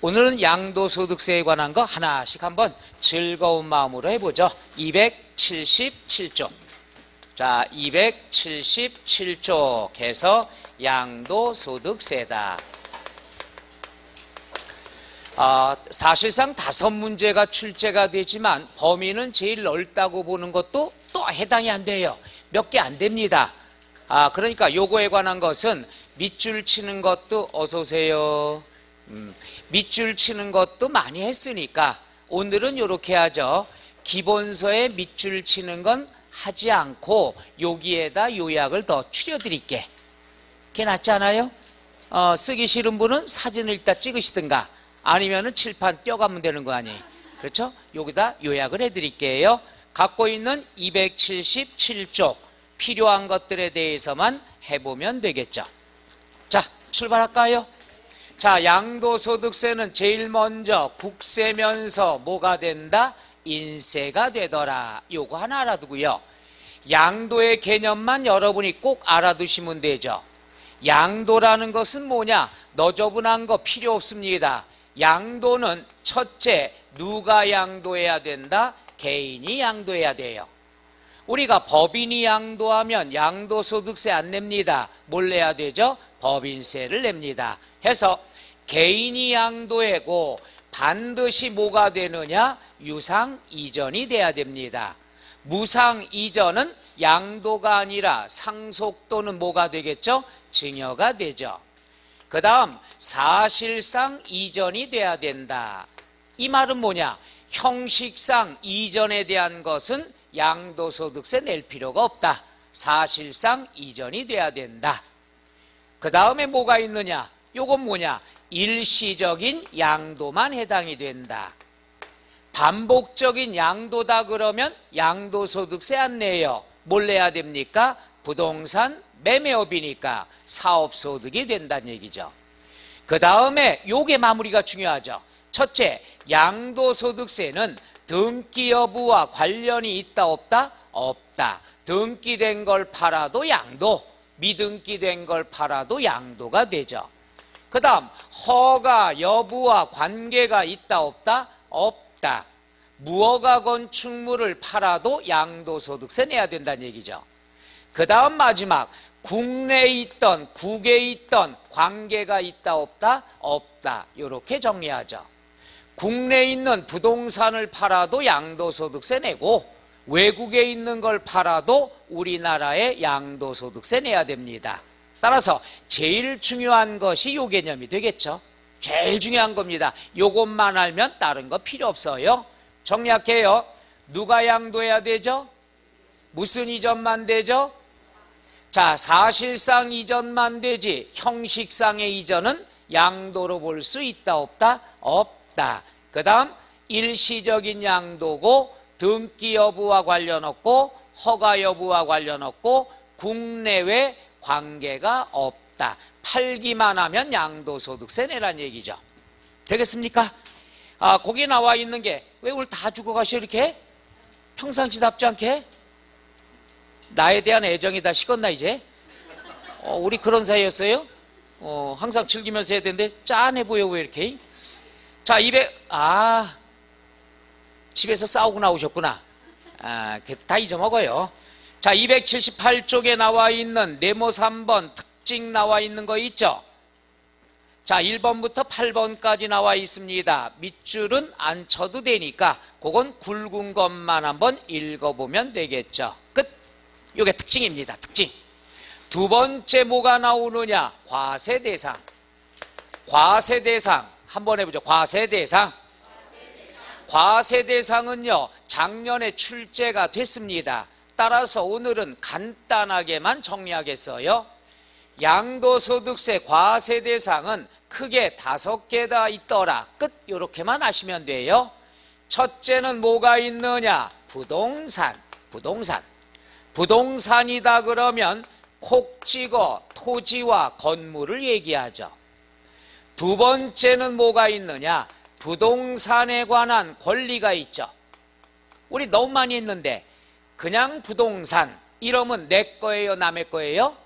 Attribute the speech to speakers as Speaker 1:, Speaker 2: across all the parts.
Speaker 1: 오늘은 양도소득세에 관한 거 하나씩 한번 즐거운 마음으로 해보죠. 277쪽. 자, 277쪽에서 양도소득세다. 사실상 5문제가 출제가 되지만 범위는 제일 넓다고 보는 것도 또 해당이 안 돼요. 몇 개 안 됩니다. 그러니까 요거에 관한 것은 밑줄 치는 것도 어서 오세요. 밑줄 치는 것도 많이 했으니까 오늘은 요렇게 하죠. 기본서에 밑줄 치는 건 하지 않고 여기에다 요약을 더 추려드릴게. 그게 낫지 않아요? 쓰기 싫은 분은 사진을 일단 찍으시든가 아니면은 칠판 떼어가면 되는 거 아니에요. 그렇죠? 여기다 요약을 해드릴게요. 갖고 있는 277쪽 필요한 것들에 대해서만 해보면 되겠죠. 자, 출발할까요? 자, 양도소득세는 제일 먼저 국세면서 뭐가 된다? 인세가 되더라. 요거 하나 알아두고요. 양도의 개념만 여러분이 꼭 알아두시면 되죠. 양도라는 것은 뭐냐? 너저분한 거 필요 없습니다. 양도는 첫째, 누가 양도해야 된다? 개인이 양도해야 돼요. 우리가 법인이 양도하면 양도소득세 안 냅니다. 뭘 내야 되죠? 법인세를 냅니다. 해서 개인이 양도하고 반드시 뭐가 되느냐? 유상 이전이 돼야 됩니다. 무상 이전은 양도가 아니라 상속 또는 뭐가 되겠죠? 증여가 되죠. 그 다음 사실상 이전이 돼야 된다. 이 말은 뭐냐? 형식상 이전에 대한 것은 양도소득세 낼 필요가 없다. 사실상 이전이 돼야 된다. 그 다음에 뭐가 있느냐? 요건 뭐냐? 일시적인 양도만 해당이 된다. 반복적인 양도다 그러면 양도소득세 안 내요. 뭘 내야 됩니까? 부동산 매매업이니까 사업소득이 된다는 얘기죠. 그 다음에 요게 마무리가 중요하죠. 첫째, 양도소득세는 등기 여부와 관련이 있다 없다? 없다. 등기된 걸 팔아도 양도, 미등기된 걸 팔아도 양도가 되죠. 그 다음 허가 여부와 관계가 있다 없다? 없다. 무허가 건축물을 팔아도 양도소득세 내야 된다는 얘기죠. 그 다음 마지막 국내에 있던 국외에 있던 관계가 있다 없다? 없다. 이렇게 정리하죠. 국내에 있는 부동산을 팔아도 양도소득세 내고 외국에 있는 걸 팔아도 우리나라에 양도소득세 내야 됩니다. 따라서 제일 중요한 것이 요 개념이 되겠죠. 제일 중요한 겁니다. 요것만 알면 다른 거 필요 없어요. 정리할게요. 누가 양도해야 되죠? 무슨 이전만 되죠? 자, 사실상 이전만 되지 형식상의 이전은 양도로 볼 수 있다 없다? 없다. 그 다음 일시적인 양도고 등기 여부와 관련 없고 허가 여부와 관련 없고 국내외 관계가 없다. 팔기만 하면 양도소득세 내란 얘기죠. 되겠습니까? 거기 나와 있는 게 왜 오늘 다 죽어가셔 이렇게? 평상시답지 않게? 나에 대한 애정이 다 식었나 이제? 우리 그런 사이였어요? 항상 즐기면서 해야 되는데 짠해 보여 왜 이렇게? 자, 집에서 싸우고 나오셨구나. 다 잊어먹어요. 자, 278쪽에 나와 있는 네모 3번 특징 나와 있는 거 있죠? 자, 1번부터 8번까지 나와 있습니다. 밑줄은 안 쳐도 되니까 그건 굵은 것만 한번 읽어보면 되겠죠. 끝. 이게 특징입니다. 특징. 두 번째 뭐가 나오느냐? 과세대상. 과세대상. 한번 해보죠. 과세대상. 과세대상은요, 작년에 출제가 됐습니다. 따라서 오늘은 간단하게만 정리하겠어요. 양도소득세 과세대상은 크게 5개다 있더라. 끝. 이렇게만 아시면 돼요. 첫째는 뭐가 있느냐? 부동산. 부동산이다 그러면 콕 찍어 토지와 건물을 얘기하죠. 두 번째는 뭐가 있느냐? 부동산에 관한 권리가 있죠. 우리 너무 많이 했는데 그냥 부동산 이러면 내 거예요? 남의 거예요?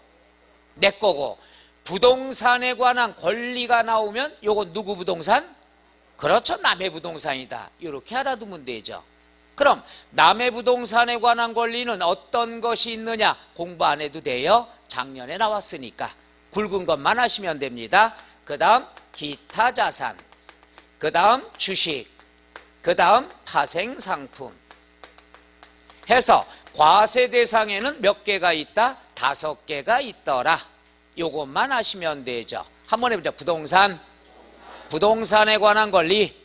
Speaker 1: 내 거고 부동산에 관한 권리가 나오면 요건 누구 부동산? 그렇죠. 남의 부동산이다. 이렇게 알아두면 되죠. 그럼 남의 부동산에 관한 권리는 어떤 것이 있느냐? 공부 안 해도 돼요. 작년에 나왔으니까. 굵은 것만 하시면 됩니다. 그 다음 기타 자산, 그 다음 주식, 그 다음 파생상품 해서 과세 대상에는 몇 개가 있다? 5개가 있더라. 요것만 하시면 되죠. 한번 해보자. 부동산, 부동산에 관한 권리,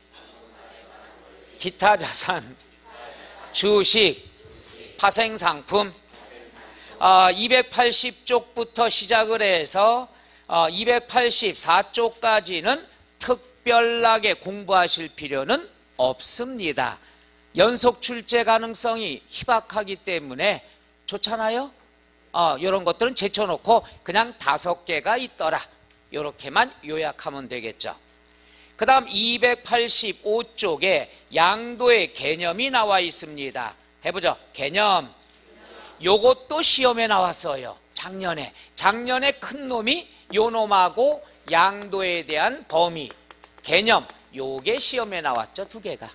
Speaker 1: 기타 자산, 주식, 파생상품. 280쪽부터 시작을 해서 284쪽까지는 특별하게 공부하실 필요는 없습니다. 연속 출제 가능성이 희박하기 때문에 좋잖아요. 이런 것들은 제쳐놓고 그냥 5개가 있더라. 이렇게만 요약하면 되겠죠. 그 다음 285쪽에 양도의 개념이 나와 있습니다. 해보죠. 개념. 요것도 시험에 나왔어요. 작년에 큰 놈이 요 놈하고 양도에 대한 범위, 개념, 요게 시험에 나왔죠. 2개가.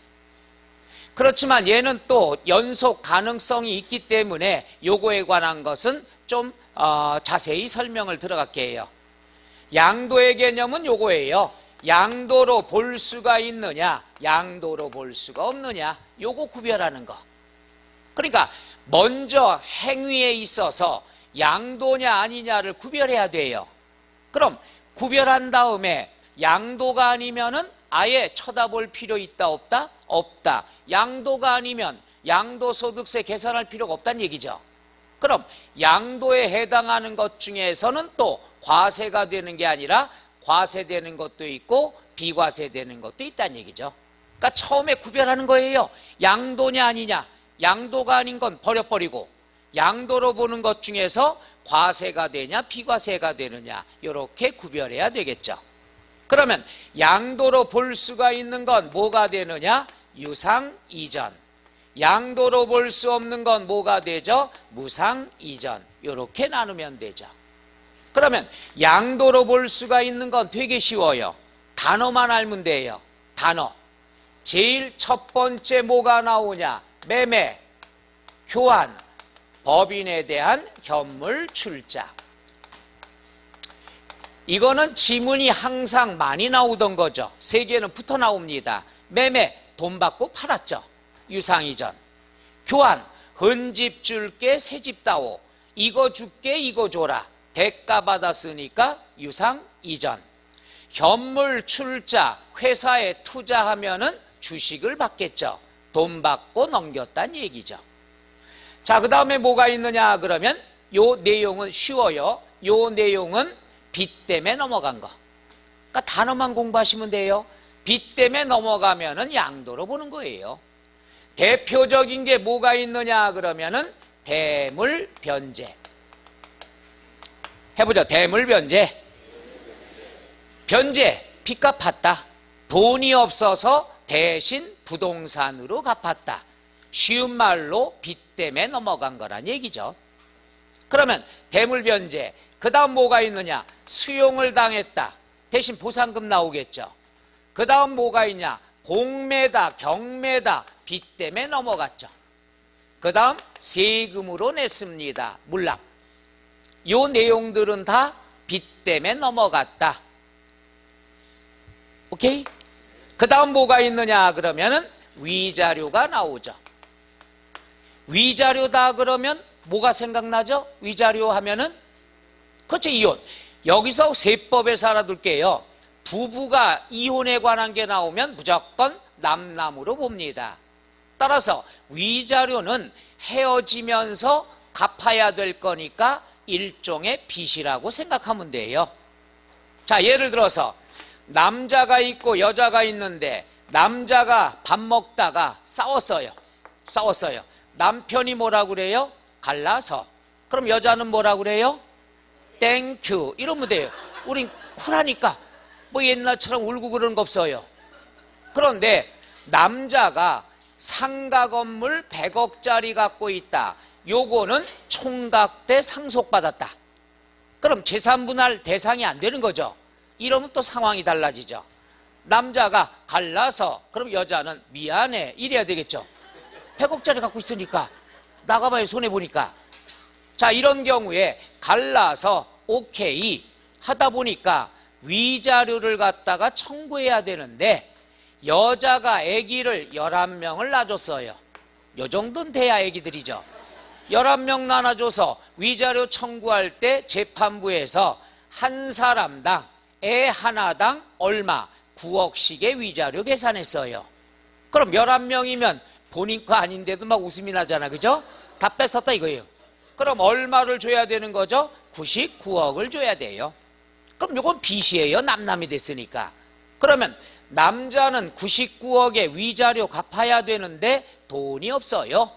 Speaker 1: 그렇지만 얘는 또 연속 가능성이 있기 때문에 요거에 관한 것은 좀 자세히 설명을 들어갈게 해요. 양도의 개념은 요거예요. 양도로 볼 수가 있느냐, 양도로 볼 수가 없느냐, 요거 구별하는 거. 그러니까 먼저 행위에 있어서 양도냐 아니냐를 구별해야 돼요. 그럼 구별한 다음에 양도가 아니면은 아예 쳐다볼 필요 있다 없다? 없다. 양도가 아니면 양도소득세 계산할 필요가 없다는 얘기죠. 그럼 양도에 해당하는 것 중에서는 또 과세가 되는 게 아니라 과세되는 것도 있고 비과세되는 것도 있다는 얘기죠. 그러니까 처음에 구별하는 거예요. 양도냐 아니냐. 양도가 아닌 건 버려버리고 양도로 보는 것 중에서 과세가 되냐 비과세가 되느냐 이렇게 구별해야 되겠죠. 그러면 양도로 볼 수가 있는 건 뭐가 되느냐? 유상이전. 양도로 볼 수 없는 건 뭐가 되죠? 무상이전. 이렇게 나누면 되죠. 그러면 양도로 볼 수가 있는 건 되게 쉬워요. 단어만 알면 돼요. 단어. 제일 첫 번째 뭐가 나오냐? 매매, 교환, 법인에 대한 현물 출자. 이거는 지문이 항상 많이 나오던 거죠. 3개는 붙어 나옵니다. 매매, 돈 받고 팔았죠. 유상이전. 교환, 헌집 줄게 새집 따오. 이거 줄게 이거 줘라. 대가 받았으니까 유상이전. 현물 출자, 회사에 투자하면은 주식을 받겠죠. 돈 받고 넘겼다는 얘기죠. 자, 그 다음에 뭐가 있느냐 그러면 요 내용은 쉬워요. 요 내용은 빚 때문에 넘어간 거. 그러니까 단어만 공부하시면 돼요. 빚 때문에 넘어가면은 양도로 보는 거예요. 대표적인 게 뭐가 있느냐 그러면은 대물 변제. 해보죠. 대물 변제. 변제, 빚값 받다. 돈이 없어서 대신 부동산으로 갚았다. 쉬운 말로 빚 때문에 넘어간 거란 얘기죠. 그러면 대물 변제. 그 다음 뭐가 있느냐? 수용을 당했다. 대신 보상금 나오겠죠. 그 다음 뭐가 있냐? 공매다, 경매다. 빚 때문에 넘어갔죠. 그 다음 세금으로 냈습니다. 물납. 요 내용들은 다 빚 때문에 넘어갔다. 오케이? 그 다음 뭐가 있느냐 그러면은 위자료가 나오죠. 위자료다 그러면 뭐가 생각나죠? 위자료 하면은 그렇죠. 이혼. 여기서 세법에서 알아둘게요. 부부가 이혼에 관한 게 나오면 무조건 남남으로 봅니다. 따라서 위자료는 헤어지면서 갚아야 될 거니까 일종의 빚이라고 생각하면 돼요. 자, 예를 들어서 남자가 있고 여자가 있는데 남자가 밥 먹다가 싸웠어요. 남편이 뭐라고 그래요? 갈라서. 그럼 여자는 뭐라고 그래요? 땡큐. 이러면 돼요. 우린 쿨하니까 뭐 옛날처럼 울고 그러는 거 없어요. 그런데 남자가 상가 건물 100억짜리 갖고 있다. 요거는 총각 때 상속받았다. 그럼 재산분할 대상이 안 되는 거죠. 이러면 또 상황이 달라지죠. 남자가 갈라서 그럼 여자는 미안해 이래야 되겠죠. 100억짜리 갖고 있으니까 나가봐야 손해보니까. 자, 이런 경우에 갈라서 오케이 하다 보니까 위자료를 갖다가 청구해야 되는데 여자가 아기를 11명을 낳아줬어요. 요 정도는 돼야 아기들이죠. 11명 나눠줘서 위자료 청구할 때 재판부에서 한 사람당 애 하나당 얼마 9억씩의 위자료 계산했어요. 그럼 11명이면 본인 거 아닌데도 막 웃음이 나잖아, 그죠? 다 뺏었다 이거예요. 그럼 얼마를 줘야 되는 거죠? 99억을 줘야 돼요. 그럼 이건 빚이에요. 남남이 됐으니까. 그러면 남자는 99억의 위자료 갚아야 되는데 돈이 없어요.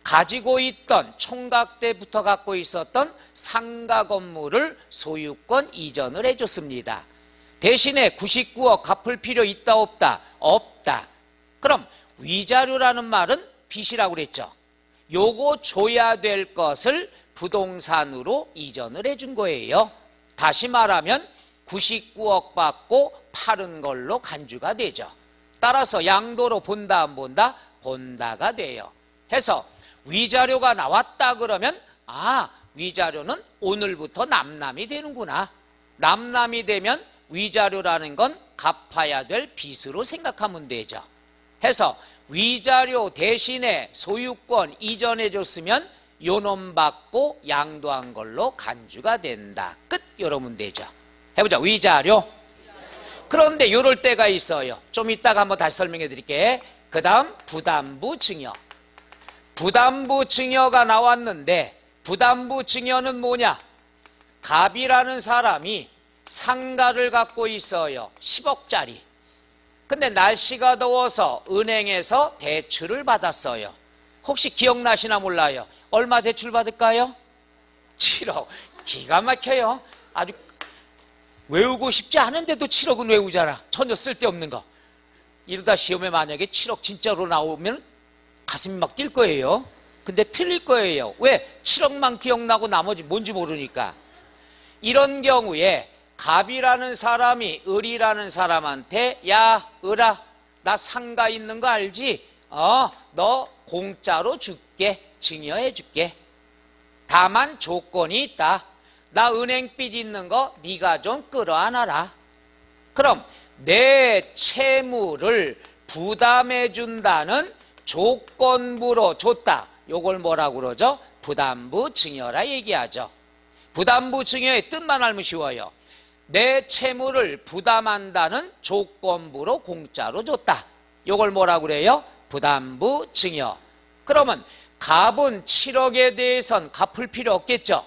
Speaker 1: 가지고 있던 총각 때부터 갖고 있었던 상가 건물을 소유권 이전을 해줬습니다. 대신에 99억 갚을 필요 있다 없다? 없다. 그럼 위자료라는 말은 빚이라고 그랬죠. 요거 줘야 될 것을 부동산으로 이전을 해준 거예요. 다시 말하면 99억 받고 파는 걸로 간주가 되죠. 따라서 양도로 본다 안 본다? 본다가 돼요. 해서 위자료가 나왔다 그러면 아, 위자료는 오늘부터 남남이 되는구나. 남남이 되면 위자료라는 건 갚아야 될 빚으로 생각하면 되죠. 해서 위자료 대신에 소유권 이전해 줬으면 요놈 받고 양도한 걸로 간주가 된다. 끝. 이러면 되죠. 해보자. 위자료. 그런데 요럴 때가 있어요. 좀 이따가 한번 다시 설명해 드릴게. 그 다음 부담부 증여. 부담부 증여가 나왔는데 부담부 증여는 뭐냐? 갑이라는 사람이 상가를 갖고 있어요. 10억짜리. 근데 날씨가 더워서 은행에서 대출을 받았어요. 혹시 기억나시나 몰라요. 얼마 대출 받을까요? 7억. 기가 막혀요. 아주 외우고 싶지 않은데도 7억은 외우잖아. 전혀 쓸데없는 거. 이러다 시험에 만약에 7억 진짜로 나오면 가슴이 막 뛸 거예요. 근데 틀릴 거예요. 왜? 7억만 기억나고 나머지 뭔지 모르니까. 이런 경우에 갑이라는 사람이 을이라는 사람한테 야, 을아, 나 상가 있는 거 알지? 너 공짜로 줄게. 증여해 줄게. 다만 조건이 있다. 나 은행빚 있는 거 네가 좀 끌어안아라. 그럼 내 채무를 부담해 준다는 조건부로 줬다. 요걸 뭐라고 그러죠? 부담부 증여라 얘기하죠. 부담부 증여의 뜻만 알면 쉬워요. 내 채무를 부담한다는 조건부로 공짜로 줬다. 요걸 뭐라고 그래요? 부담부 증여. 그러면 갑은 7억에 대해선 갚을 필요 없겠죠.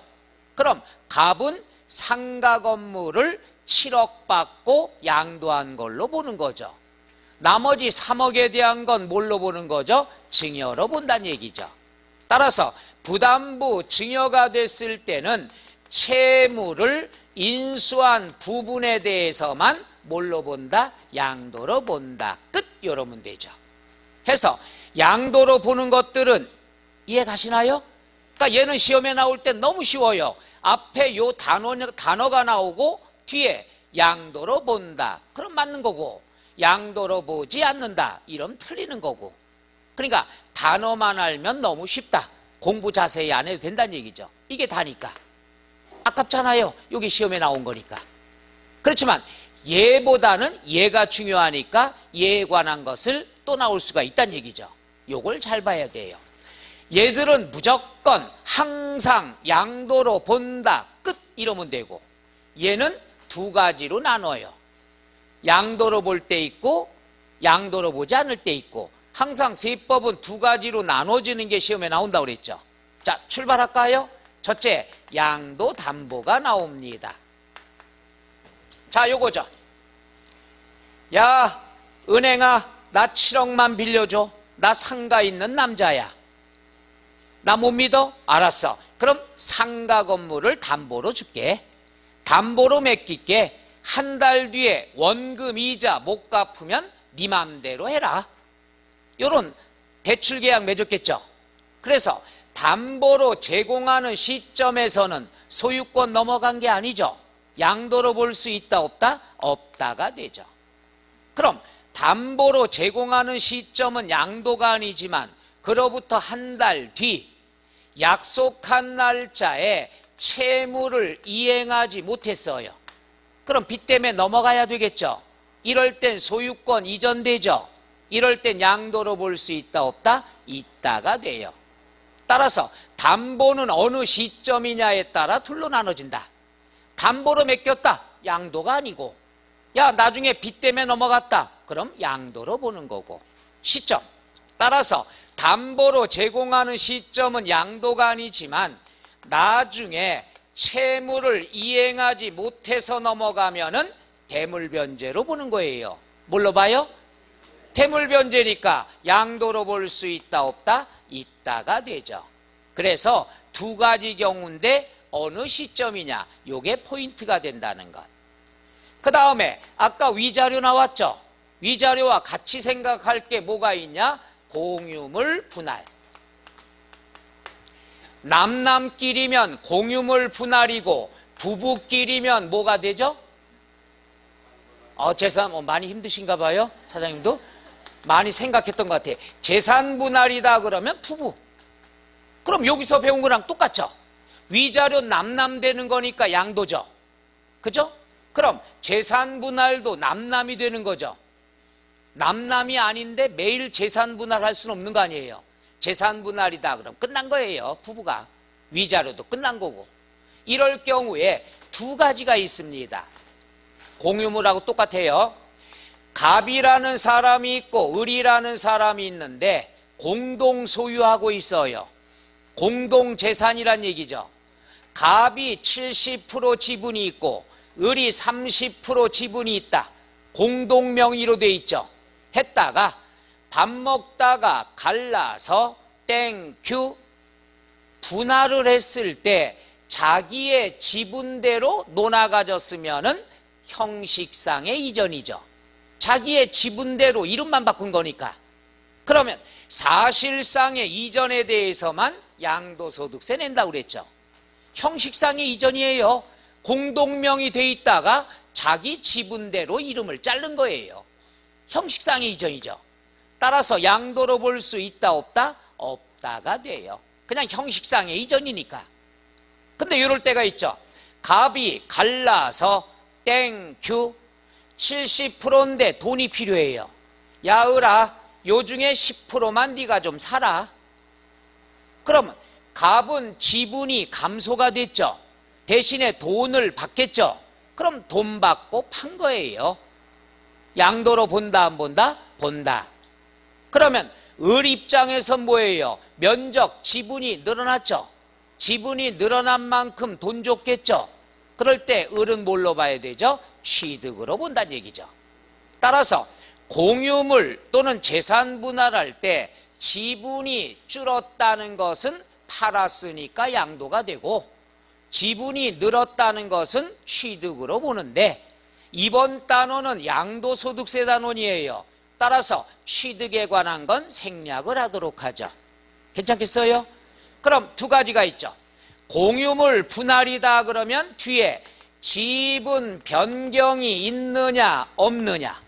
Speaker 1: 그럼 갑은 상가 건물을 7억 받고 양도한 걸로 보는 거죠. 나머지 3억에 대한 건 뭘로 보는 거죠? 증여로 본다는 얘기죠. 따라서 부담부 증여가 됐을 때는 채무를 인수한 부분에 대해서만 뭘로 본다? 양도로 본다. 끝. 이러면 되죠. 해서 양도로 보는 것들은 이해 가시나요? 그러니까 얘는 시험에 나올 때 너무 쉬워요. 앞에 요 단어가 나오고 뒤에 양도로 본다. 그럼 맞는 거고, 양도로 보지 않는다. 이러면 틀리는 거고. 그러니까 단어만 알면 너무 쉽다. 공부 자세히 안 해도 된다는 얘기죠. 이게 다니까. 아깝잖아요. 여기 시험에 나온 거니까. 그렇지만 얘보다는 얘가 중요하니까 얘에 관한 것을 또 나올 수가 있다는 얘기죠. 요걸 잘 봐야 돼요. 얘들은 무조건 항상 양도로 본다. 끝. 이러면 되고, 얘는 두 가지로 나눠요. 양도로 볼 때 있고 양도로 보지 않을 때 있고, 항상 세법은 두 가지로 나눠지는 게 시험에 나온다고 그랬죠. 자, 출발할까요? 첫째, 양도 담보가 나옵니다. 자, 요거죠. 야, 은행아, 나 7억만 빌려줘. 나 상가 있는 남자야. 나 못 믿어? 알았어. 그럼 상가 건물을 담보로 줄게. 담보로 맡길게. 한 달 뒤에 원금 이자 못 갚으면 네 맘대로 해라. 요런 대출 계약 맺었겠죠. 그래서 담보로 제공하는 시점에서는 소유권 넘어간 게 아니죠. 양도로 볼 수 있다 없다? 없다가 되죠. 그럼 담보로 제공하는 시점은 양도가 아니지만 그로부터 한 달 뒤 약속한 날짜에 채무를 이행하지 못했어요. 그럼 빚 때문에 넘어가야 되겠죠. 이럴 땐 소유권 이전되죠. 이럴 땐 양도로 볼 수 있다 없다? 있다가 돼요. 따라서 담보는 어느 시점이냐에 따라 둘로 나눠진다. 담보로 맡겼다. 양도가 아니고, 야 나중에 빚 때문에 넘어갔다. 그럼 양도로 보는 거고. 시점. 따라서 담보로 제공하는 시점은 양도가 아니지만 나중에 채무를 이행하지 못해서 넘어가면은 대물변제로 보는 거예요. 뭘로 봐요? 대물변제니까 양도로 볼 수 있다 없다? 있다가 되죠. 그래서 두 가지 경우인데 어느 시점이냐, 요게 포인트가 된다는 것. 그 다음에 아까 위자료 나왔죠. 위자료와 같이 생각할 게 뭐가 있냐? 공유물 분할. 남남끼리면 공유물 분할이고 부부끼리면 뭐가 되죠? 재산 많이 힘드신가 봐요. 사장님도 많이 생각했던 것 같아요. 재산 분할이다 그러면 부부. 그럼 여기서 배운 거랑 똑같죠. 위자료 남남되는 거니까 양도죠. 그죠? 그럼 재산 분할도 남남이 되는 거죠. 남남이 아닌데 매일 재산 분할할 수는 없는 거 아니에요. 재산 분할이다 그럼 끝난 거예요. 부부가. 위자료도 끝난 거고. 이럴 경우에 두 가지가 있습니다. 공유물하고 똑같아요. 갑이라는 사람이 있고 을이라는 사람이 있는데 공동 소유하고 있어요. 공동 재산이란 얘기죠. 갑이 70% 지분이 있고 을이 30% 지분이 있다. 공동 명의로 돼 있죠. 했다가 밥 먹다가 갈라서 땡큐 분할을 했을 때 자기의 지분대로 논아가졌으면은 형식상의 이전이죠. 자기의 지분대로 이름만 바꾼 거니까. 그러면 사실상의 이전에 대해서만 양도소득세 낸다고 그랬죠. 형식상의 이전이에요. 공동명이 돼 있다가 자기 지분대로 이름을 자른 거예요. 형식상의 이전이죠. 따라서 양도로 볼 수 있다 없다? 없다가 돼요. 그냥 형식상의 이전이니까. 근데 이럴 때가 있죠. 갑이 갈라서 땡큐 70%인데 돈이 필요해요. 야 을아 요중에 10%만 네가 좀 사라. 그러면 갑은 지분이 감소가 됐죠. 대신에 돈을 받겠죠. 그럼 돈 받고 판 거예요. 양도로 본다 안 본다? 본다. 그러면 을 입장에서 뭐예요? 면적, 지분이 늘어났죠. 지분이 늘어난 만큼 돈 줬겠죠. 그럴 때 을은 뭘로 봐야 되죠? 취득으로 본다는 얘기죠. 따라서 공유물 또는 재산 분할할 때 지분이 줄었다는 것은 팔았으니까 양도가 되고 지분이 늘었다는 것은 취득으로 보는데 이번 단원은 양도소득세 단원이에요. 따라서 취득에 관한 건 생략을 하도록 하죠. 괜찮겠어요? 그럼 두 가지가 있죠. 공유물 분할이다 그러면 뒤에 지분 변경이 있느냐 없느냐.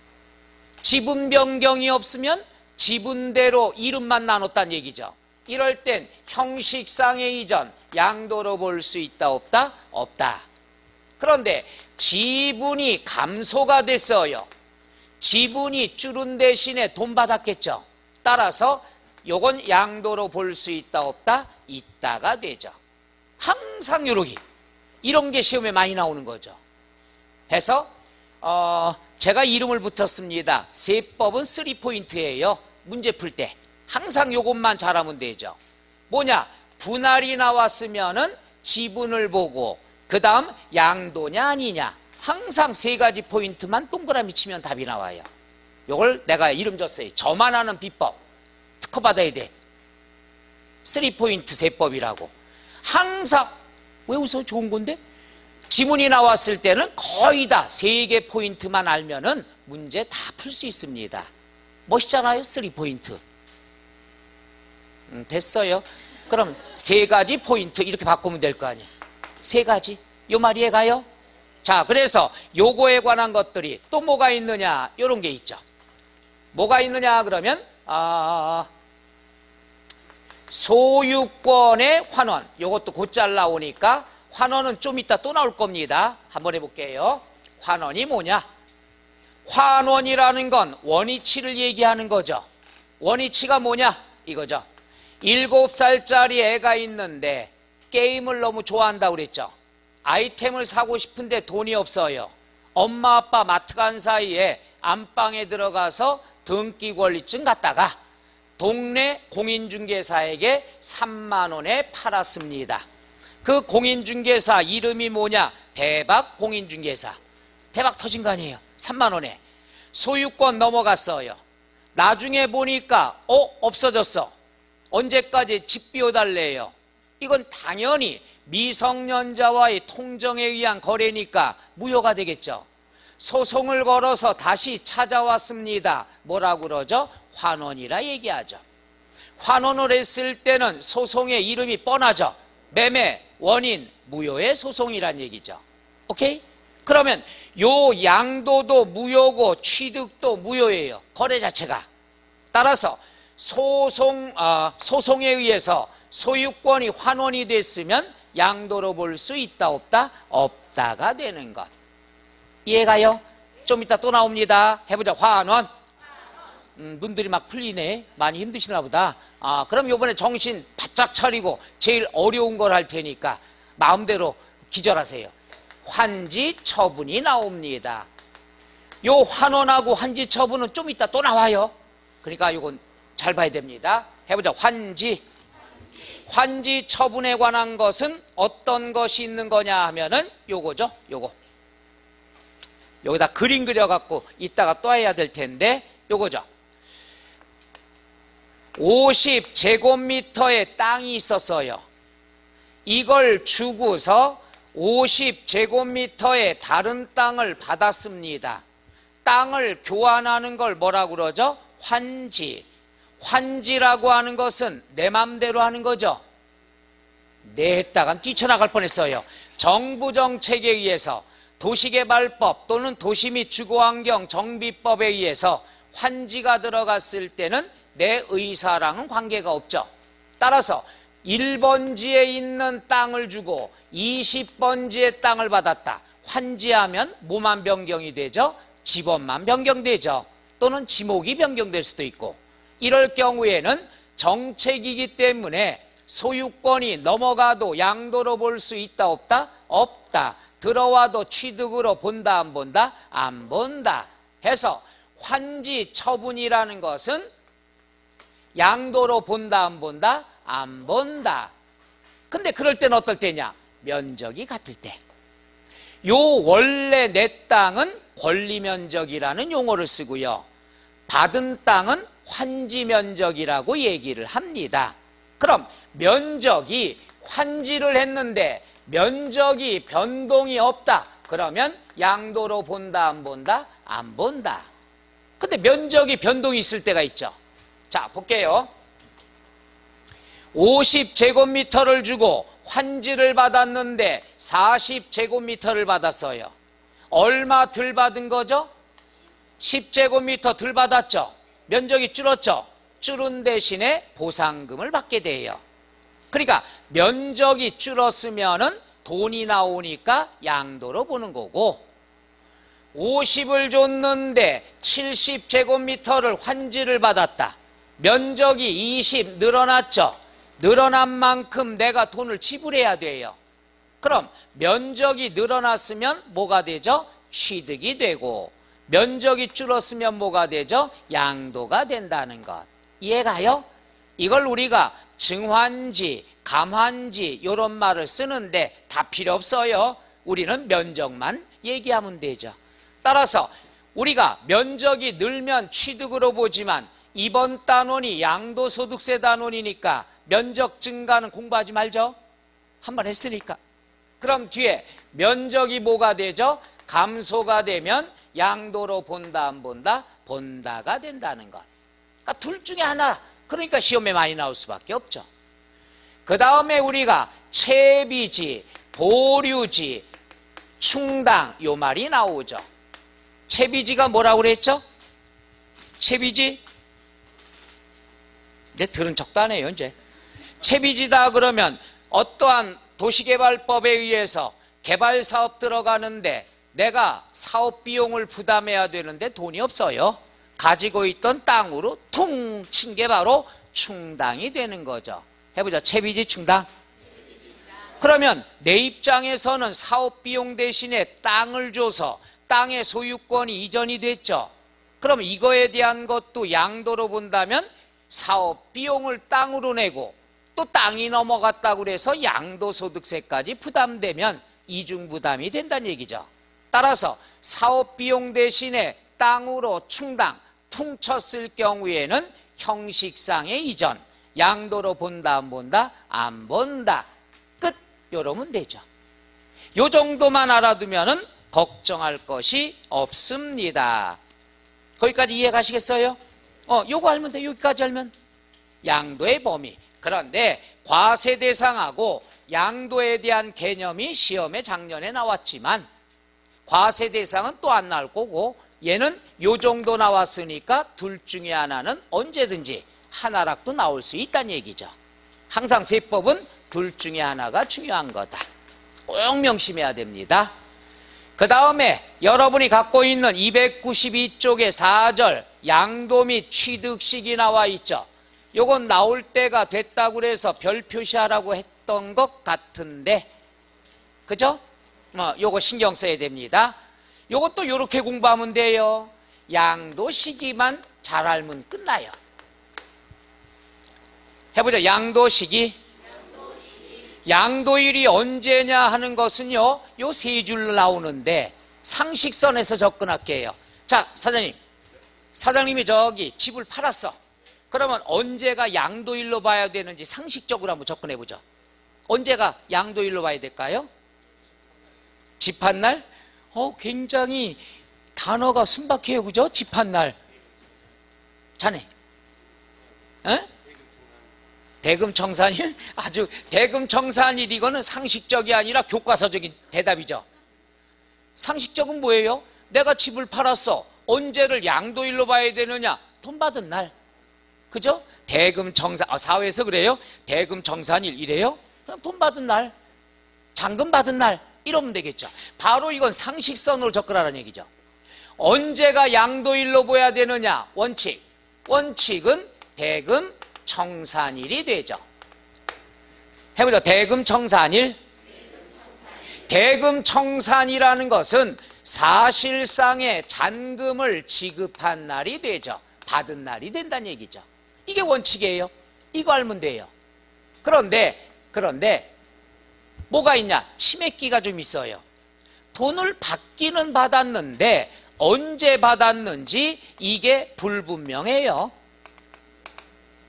Speaker 1: 지분 변경이 없으면 지분대로 이름만 나눴다는 얘기죠. 이럴 땐 형식상의 이전 양도로 볼 수 있다 없다? 없다. 그런데 지분이 감소가 됐어요. 지분이 줄은 대신에 돈 받았겠죠. 따라서 요건 양도로 볼 수 있다 없다? 있다가 되죠. 항상 이런 게 시험에 많이 나오는 거죠. 해서 제가 이름을 붙였습니다. 세법은 3포인트예요. 문제 풀 때 항상 요것만 잘하면 되죠. 뭐냐? 분할이 나왔으면은 지분을 보고 그 다음 양도냐 아니냐. 항상 세 가지 포인트만 동그라미 치면 답이 나와요. 요걸 내가 이름 줬어요. 저만 아는 비법. 특허 받아야 돼. 3포인트 세법이라고. 항상 왜 웃어? 좋은 건데? 지문이 나왔을 때는 거의 다 세 개 포인트만 알면은 문제 다 풀 수 있습니다. 멋있잖아요? 3포인트. 됐어요. 그럼 세 가지 포인트 이렇게 바꾸면 될 거 아니에요. 세 가지. 요 말 이해가요? 자, 그래서 요거에 관한 것들이 또 뭐가 있느냐? 요런 게 있죠. 뭐가 있느냐 그러면 소유권의 환원. 요것도 곧잘 나오니까 환원은 좀 이따 또 나올 겁니다. 한번 해볼게요. 환원이 뭐냐? 환원이라는 건 원위치를 얘기하는 거죠. 원위치가 뭐냐? 이거죠. 7살짜리 애가 있는데 게임을 너무 좋아한다고 그랬죠. 아이템을 사고 싶은데 돈이 없어요. 엄마 아빠 마트 간 사이에 안방에 들어가서 등기 권리증 갖다가 동네 공인중개사에게 3만 원에 팔았습니다. 그 공인중개사 이름이 뭐냐? 대박 공인중개사. 대박 터진 거 아니에요. 3만 원에. 소유권 넘어갔어요. 나중에 보니까 없어졌어. 언제까지 집 비워달래요. 이건 당연히 미성년자와의 통정에 의한 거래니까 무효가 되겠죠. 소송을 걸어서 다시 찾아왔습니다. 뭐라고 그러죠? 환원이라 얘기하죠. 환원을 했을 때는 소송의 이름이 뻔하죠. 매매, 원인, 무효의 소송이란 얘기죠. 오케이? 그러면 요 양도도 무효고 취득도 무효예요. 거래 자체가. 따라서 소송에 의해서 소유권이 환원이 됐으면 양도로 볼 수 있다 없다? 없다가 되는 것. 이해가요? 좀 이따 또 나옵니다. 해보자. 환원. 눈들이 막 풀리네. 많이 힘드시나 보다. 그럼 요번에 정신 바짝 차리고 제일 어려운 걸 할 테니까 마음대로 기절하세요. 환지 처분이 나옵니다. 요 환원하고 환지 처분은 좀 이따 또 나와요. 그러니까 요건 잘 봐야 됩니다. 해보자. 환지. 환지 처분에 관한 것은 어떤 것이 있는 거냐 하면은 요거죠. 요거. 여기다 그림 그려갖고 이따가 또 해야 될 텐데 요거죠. 50제곱미터의 땅이 있었어요. 이걸 주고서 50제곱미터의 다른 땅을 받았습니다. 땅을 교환하는 걸 뭐라고 그러죠? 환지. 환지라고 하는 것은 내 맘대로 하는 거죠. 내 했다간 뛰쳐나갈 뻔했어요. 정부 정책에 의해서 도시개발법 또는 도시 및 주거환경 정비법에 의해서 환지가 들어갔을 때는 내 의사랑은 관계가 없죠. 따라서 1번지에 있는 땅을 주고 20번지의 땅을 받았다. 환지하면 뭐만 변경이 되죠? 지번만 변경되죠. 또는 지목이 변경될 수도 있고. 이럴 경우에는 정책이기 때문에 소유권이 넘어가도 양도로 볼 수 있다 없다? 없다. 들어와도 취득으로 본다 안 본다? 안 본다. 해서 환지 처분이라는 것은 양도로 본다 안 본다? 안 본다. 근데 그럴 때는 어떨 때냐? 면적이 같을 때. 요 원래 내 땅은 권리면적이라는 용어를 쓰고요. 받은 땅은 환지면적이라고 얘기를 합니다. 그럼 면적이 환지를 했는데 면적이 변동이 없다. 그러면 양도로 본다 안 본다? 안 본다. 근데 면적이 변동이 있을 때가 있죠. 자, 볼게요. 50제곱미터를 주고 환지를 받았는데 40제곱미터를 받았어요. 얼마 덜 받은 거죠? 10제곱미터 덜 받았죠. 면적이 줄었죠. 줄은 대신에 보상금을 받게 돼요. 그러니까 면적이 줄었으면은 돈이 나오니까 양도로 보는 거고, 50을 줬는데 70제곱미터를 환지를 받았다. 면적이 20 늘어났죠. 늘어난 만큼 내가 돈을 지불해야 돼요. 그럼 면적이 늘어났으면 뭐가 되죠? 취득이 되고, 면적이 줄었으면 뭐가 되죠? 양도가 된다는 것. 이해가요? 이걸 우리가 증환지, 감환지 이런 말을 쓰는데 다 필요 없어요. 우리는 면적만 얘기하면 되죠. 따라서 우리가 면적이 늘면 취득으로 보지만 이번 단원이 양도소득세 단원이니까 면적 증가는 공부하지 말죠. 한번 했으니까. 그럼 뒤에 면적이 뭐가 되죠? 감소가 되면 양도로 본다 안 본다? 본다가 된다는 것. 그러니까 둘 중에 하나. 그러니까 시험에 많이 나올 수밖에 없죠. 그 다음에 우리가 채비지, 보류지, 충당 요 말이 나오죠. 채비지가 뭐라고 그랬죠? 채비지? 이제 들은 척도 안 해요. 이제 채비지다 그러면 어떠한 도시개발법에 의해서 개발사업 들어가는데 내가 사업 비용을 부담해야 되는데 돈이 없어요. 가지고 있던 땅으로 퉁 친 게 바로 충당이 되는 거죠. 해보자. 채비지 충당. 그러면 내 입장에서는 사업 비용 대신에 땅을 줘서 땅의 소유권이 이전이 됐죠. 그럼 이거에 대한 것도 양도로 본다면 사업 비용을 땅으로 내고 또 땅이 넘어갔다고 해서 양도소득세까지 부담되면 이중부담이 된다는 얘기죠. 따라서 사업 비용 대신에 땅으로 충당, 퉁쳤을 경우에는 형식상의 이전, 양도로 본다 안 본다? 안 본다. 끝. 이러면 되죠. 요 정도만 알아두면은 걱정할 것이 없습니다. 거기까지 이해 가시겠어요? 요거 알면 돼. 여기까지 알면. 양도의 범위. 그런데 과세 대상하고 양도에 대한 개념이 시험에 작년에 나왔지만 과세 대상은 또 안 나올 거고 얘는 요 정도 나왔으니까 둘 중에 하나는 언제든지 하나락도 나올 수 있다는 얘기죠. 항상 세법은 둘 중에 하나가 중요한 거다. 꼭 명심해야 됩니다. 그 다음에 여러분이 갖고 있는 292쪽의 4절 양도 및 취득식이 나와 있죠. 요건 나올 때가 됐다고 해서 별 표시하라고 했던 것 같은데 그죠? 요거 신경 써야 됩니다. 요것도 요렇게 공부하면 돼요. 양도 시기만 잘 알면 끝나요. 해보자. 양도 시기. 양도일이 언제냐 하는 것은요, 요 세 줄 나오는데 상식선에서 접근할게요. 자, 사장님이 저기 집을 팔았어. 그러면 언제가 양도일로 봐야 되는지 상식적으로 한번 접근해보죠. 언제가 양도일로 봐야 될까요? 집 판 날? 굉장히 단어가 순박해요. 그죠? 집 판 날. 자네. 에? 대금청산일? 아주 대금청산일 이거는 상식적이 아니라 교과서적인 대답이죠. 상식적은 뭐예요? 내가 집을 팔았어. 언제를 양도일로 봐야 되느냐? 돈 받은 날. 그죠? 대금청산, 사회에서 그래요? 대금청산일 이래요? 그냥 돈 받은 날, 잔금 받은 날 이러면 되겠죠. 바로 이건 상식선으로 접근하라는 얘기죠. 언제가 양도일로 봐야 되느냐? 원칙. 원칙은 대금청산일이 되죠. 해보죠. 대금청산일. 대금청산이라는 것은 사실상의 잔금을 지급한 날이 되죠. 받은 날이 된다는 얘기죠. 이게 원칙이에요. 이거 알면 돼요. 그런데 뭐가 있냐? 치맥기가 좀 있어요. 돈을 받기는 받았는데 언제 받았는지 이게 불분명해요.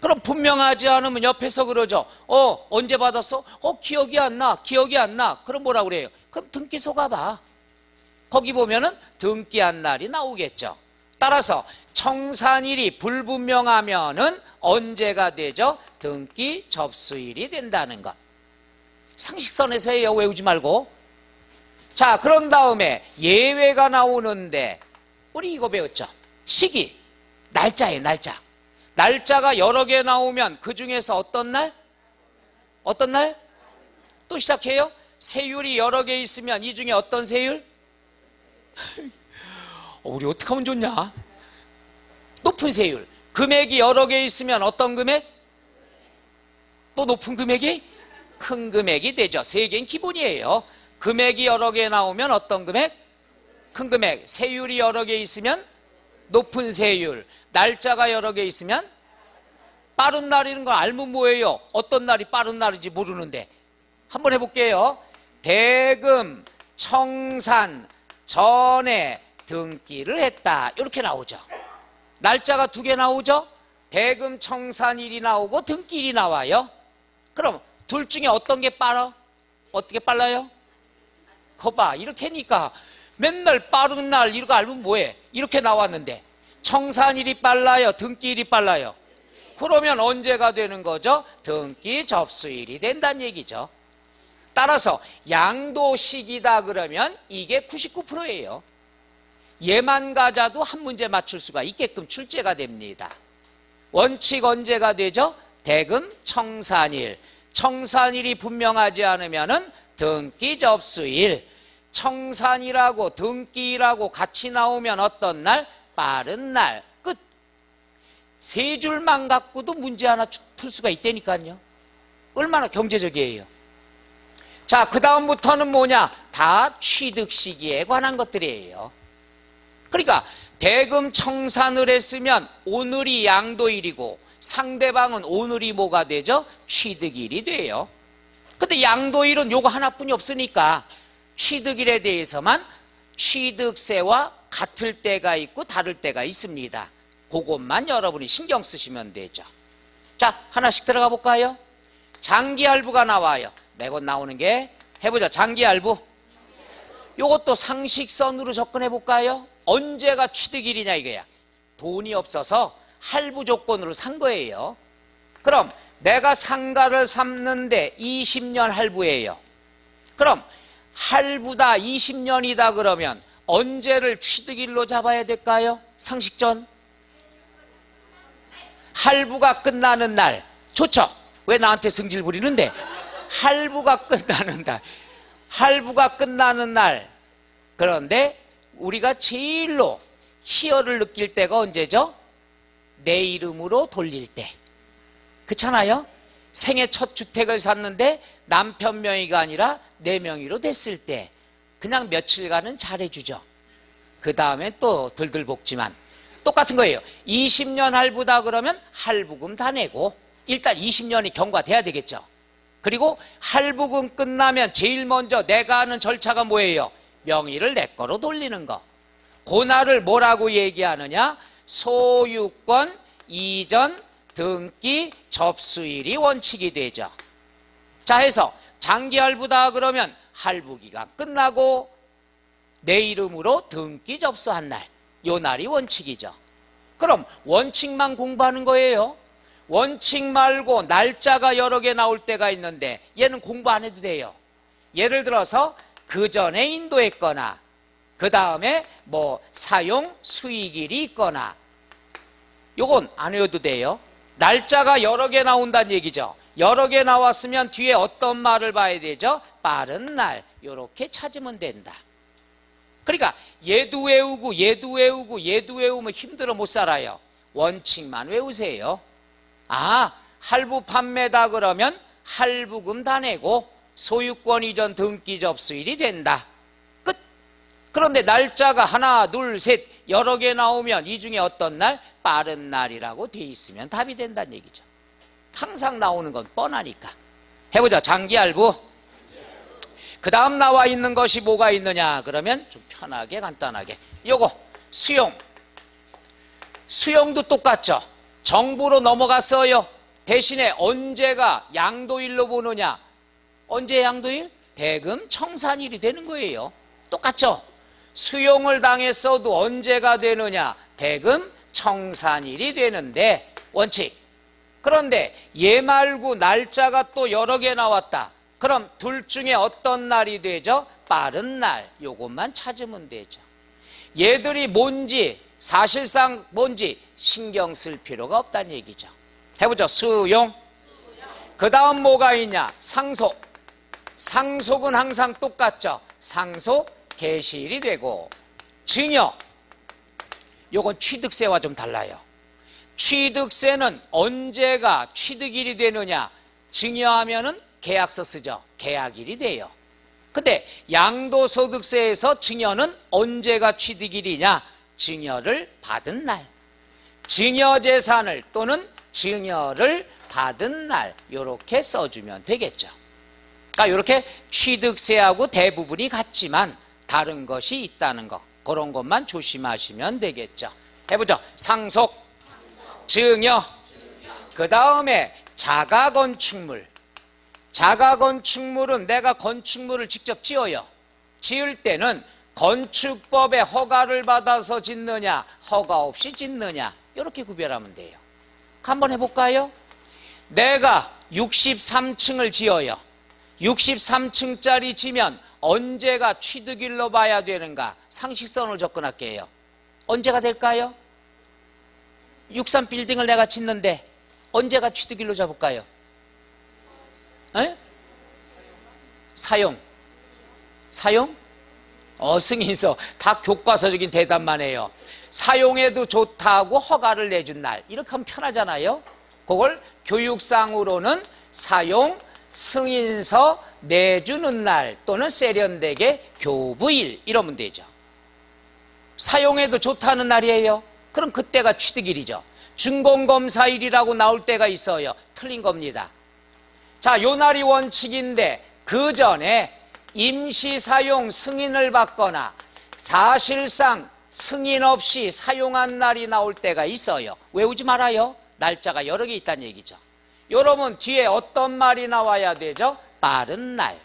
Speaker 1: 그럼 분명하지 않으면 옆에서 그러죠. 언제 받았어? 기억이 안 나. 기억이 안 나. 그럼 뭐라 그래요? 그럼 등기소 가봐. 거기 보면은 등기한 날이 나오겠죠. 따라서 청산일이 불분명하면은 언제가 되죠? 등기 접수일이 된다는 것. 상식선에서 해요. 외우지 말고. 자, 그런 다음에 예외가 나오는데 우리 이거 배웠죠? 시기, 날짜예요. 날짜. 날짜가 여러 개 나오면 그 중에서 어떤 날? 어떤 날? 또 시작해요? 세율이 여러 개 있으면 이 중에 어떤 세율? 우리 어떻게 하면 좋냐? 높은 세율. 금액이 여러 개 있으면 어떤 금액? 또 높은 금액이? 큰 금액이 되죠. 세 개는 기본이에요. 금액이 여러 개 나오면 어떤 금액? 큰 금액. 세율이 여러 개 있으면 높은 세율. 날짜가 여러 개 있으면 빠른 날이라는 거 알면 뭐예요? 어떤 날이 빠른 날인지 모르는데 한번 해볼게요. 대금 청산 전에 등기를 했다. 이렇게 나오죠. 날짜가 두 개 나오죠. 대금 청산일이 나오고 등기일이 나와요. 그럼 둘 중에 어떤 게 빠르? 어떻게 빨라요? 거봐, 이렇게니까 맨날 빠른 날 이렇게 알면 뭐해? 이렇게 나왔는데 청산일이 빨라요? 등기일이 빨라요? 그러면 언제가 되는 거죠? 등기 접수일이 된다는 얘기죠. 따라서 양도식이다 그러면 이게 99%예요. 얘만 가져도 한 문제 맞출 수가 있게끔 출제가 됩니다. 원칙 언제가 되죠? 대금 청산일. 청산일이 분명하지 않으면은 등기 접수일. 청산이라고 등기라고 같이 나오면 어떤 날? 빠른 날. 끝. 세 줄만 갖고도 문제 하나 풀 수가 있다니까요. 얼마나 경제적이에요. 자, 그 다음부터는 뭐냐? 다 취득 시기에 관한 것들이에요. 그러니까 대금 청산을 했으면 오늘이 양도일이고 상대방은 오늘이 뭐가 되죠? 취득일이 돼요. 근데 양도일은 요거 하나뿐이 없으니까 취득일에 대해서만 취득세와 같을 때가 있고 다를 때가 있습니다. 그것만 여러분이 신경 쓰시면 되죠. 자, 하나씩 들어가 볼까요? 장기할부가 나와요. 매번 나오는 게 해보자. 장기할부. 요것도 상식선으로 접근해 볼까요? 언제가 취득일이냐 이거야. 돈이 없어서 할부 조건으로 산 거예요. 그럼 내가 상가를 샀는데 20년 할부예요. 그럼 할부다 20년이다 그러면 언제를 취득일로 잡아야 될까요? 상식전. 할부가 끝나는 날. 좋죠? 왜 나한테 승질 부리는데? 할부가 끝나는 날. 할부가 끝나는 날. 그런데 우리가 제일로 희열을 느낄 때가 언제죠? 내 이름으로 돌릴 때. 그렇잖아요? 생애 첫 주택을 샀는데 남편 명의가 아니라 내 명의로 됐을 때 그냥 며칠간은 잘해주죠. 그 다음에 또 들들 볶지만 똑같은 거예요. 20년 할부다 그러면 할부금 다 내고 일단 20년이 경과돼야 되겠죠. 그리고 할부금 끝나면 제일 먼저 내가 하는 절차가 뭐예요? 명의를 내 거로 돌리는 거. 그날을 뭐라고 얘기하느냐? 소유권 이전 등기 접수일이 원칙이 되죠. 자, 해서 장기할부다 그러면 할부기간 끝나고 내 이름으로 등기 접수한 날, 요 날이 원칙이죠. 그럼 원칙만 공부하는 거예요. 원칙 말고 날짜가 여러 개 나올 때가 있는데 얘는 공부 안 해도 돼요. 예를 들어서 그 전에 인도했거나 그 다음에 뭐 사용 수익일이 있거나 요건 안 외워도 돼요. 날짜가 여러 개 나온다는 얘기죠. 여러 개 나왔으면 뒤에 어떤 말을 봐야 되죠? 빠른 날. 요렇게 찾으면 된다. 그러니까 얘도 외우고 얘도 외우고 얘도 외우면 힘들어 못 살아요. 원칙만 외우세요. 아, 할부 판매다 그러면 할부금 다 내고 소유권 이전 등기 접수일이 된다. 끝. 그런데 날짜가 하나 둘 셋 여러 개 나오면 이 중에 어떤 날? 빠른 날이라고 돼 있으면 답이 된다는 얘기죠. 항상 나오는 건 뻔하니까. 해보자. 장기할부. 그 다음 나와 있는 것이 뭐가 있느냐 그러면 좀 편하게 간단하게 요거 수용. 수용도 똑같죠. 정부로 넘어갔어요. 대신에 언제가 양도일로 보느냐. 언제 양도일? 대금 청산일이 되는 거예요. 똑같죠. 수용을 당했어도 언제가 되느냐. 대금 청산일이 되는데 원칙. 그런데 얘 말고 날짜가 또 여러 개 나왔다. 그럼 둘 중에 어떤 날이 되죠? 빠른 날. 요것만 찾으면 되죠. 얘들이 뭔지 사실상 뭔지 신경 쓸 필요가 없다는 얘기죠. 해보죠. 수용. 그 다음 뭐가 있냐? 상속. 상속은 항상 똑같죠. 상속 개시일이 되고 증여. 요건 취득세와 좀 달라요. 취득세는 언제가 취득일이 되느냐. 증여하면은 계약서 쓰죠. 계약일이 돼요. 근데 양도소득세에서 증여는 언제가 취득일이냐. 증여를 받은 날. 증여재산을 또는 증여를 받은 날. 이렇게 써주면 되겠죠. 그러니까 이렇게 취득세하고 대부분이 같지만 다른 것이 있다는 것. 그런 것만 조심하시면 되겠죠. 해보죠. 상속, 증여, 그 다음에 자가건축물. 자가건축물은 내가 건축물을 직접 지어요. 지을 때는 건축법의 허가를 받아서 짓느냐 허가 없이 짓느냐 이렇게 구별하면 돼요. 한번 해볼까요? 내가 63층을 지어요. 63층짜리 지면 언제가 취득일로 봐야 되는가? 상식선을 접근할게요. 언제가 될까요? 63빌딩을 내가 짓는데 언제가 취득일로 잡을까요? 에? 사용? 승인서. 다 교과서적인 대답만 해요. 사용해도 좋다고 허가를 내준 날. 이렇게 하면 편하잖아요. 그걸 교육상으로는 사용 승인서 내주는 날 또는 세련되게 교부일 이러면 되죠. 사용해도 좋다는 날이에요. 그럼 그때가 취득일이죠. 준공검사일이라고 나올 때가 있어요. 틀린 겁니다. 자, 요 날이 원칙인데 그 전에 임시사용 승인을 받거나 사실상 승인 없이 사용한 날이 나올 때가 있어요. 외우지 말아요. 날짜가 여러 개 있다는 얘기죠. 여러분 뒤에 어떤 말이 나와야 되죠? 빠른 날.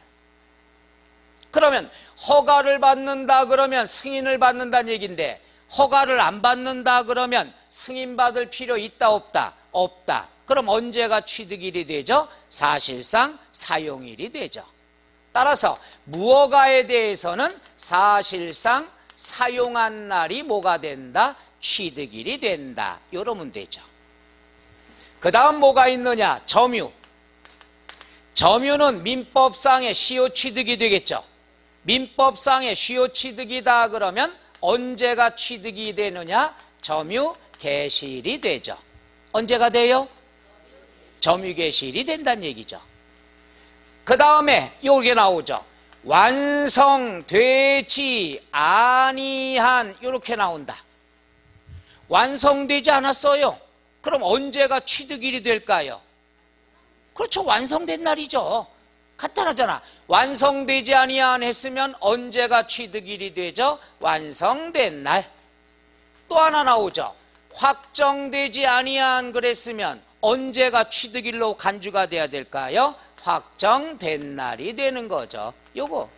Speaker 1: 그러면 허가를 받는다 그러면 승인을 받는다는 얘기인데 허가를 안 받는다 그러면 승인받을 필요 있다 없다? 없다. 그럼 언제가 취득일이 되죠? 사실상 사용일이 되죠. 따라서 무허가에 대해서는 사실상 사용한 날이 뭐가 된다? 취득일이 된다. 이러면 되죠. 그 다음 뭐가 있느냐? 점유. 점유는 민법상의 시효취득이 되겠죠. 민법상의 시효취득이다 그러면 언제가 취득이 되느냐? 점유 개시일이 되죠. 언제가 돼요? 점유 개시일이 된다는 얘기죠. 그 다음에 요게 나오죠. 완성되지 아니한 이렇게 나온다. 완성되지 않았어요. 그럼 언제가 취득일이 될까요? 그렇죠. 완성된 날이죠. 간단하잖아. 완성되지 아니한 했으면 언제가 취득일이 되죠? 완성된 날. 또 하나 나오죠. 확정되지 아니한 그랬으면 언제가 취득일로 간주가 돼야 될까요? 확정된 날이 되는 거죠. 요거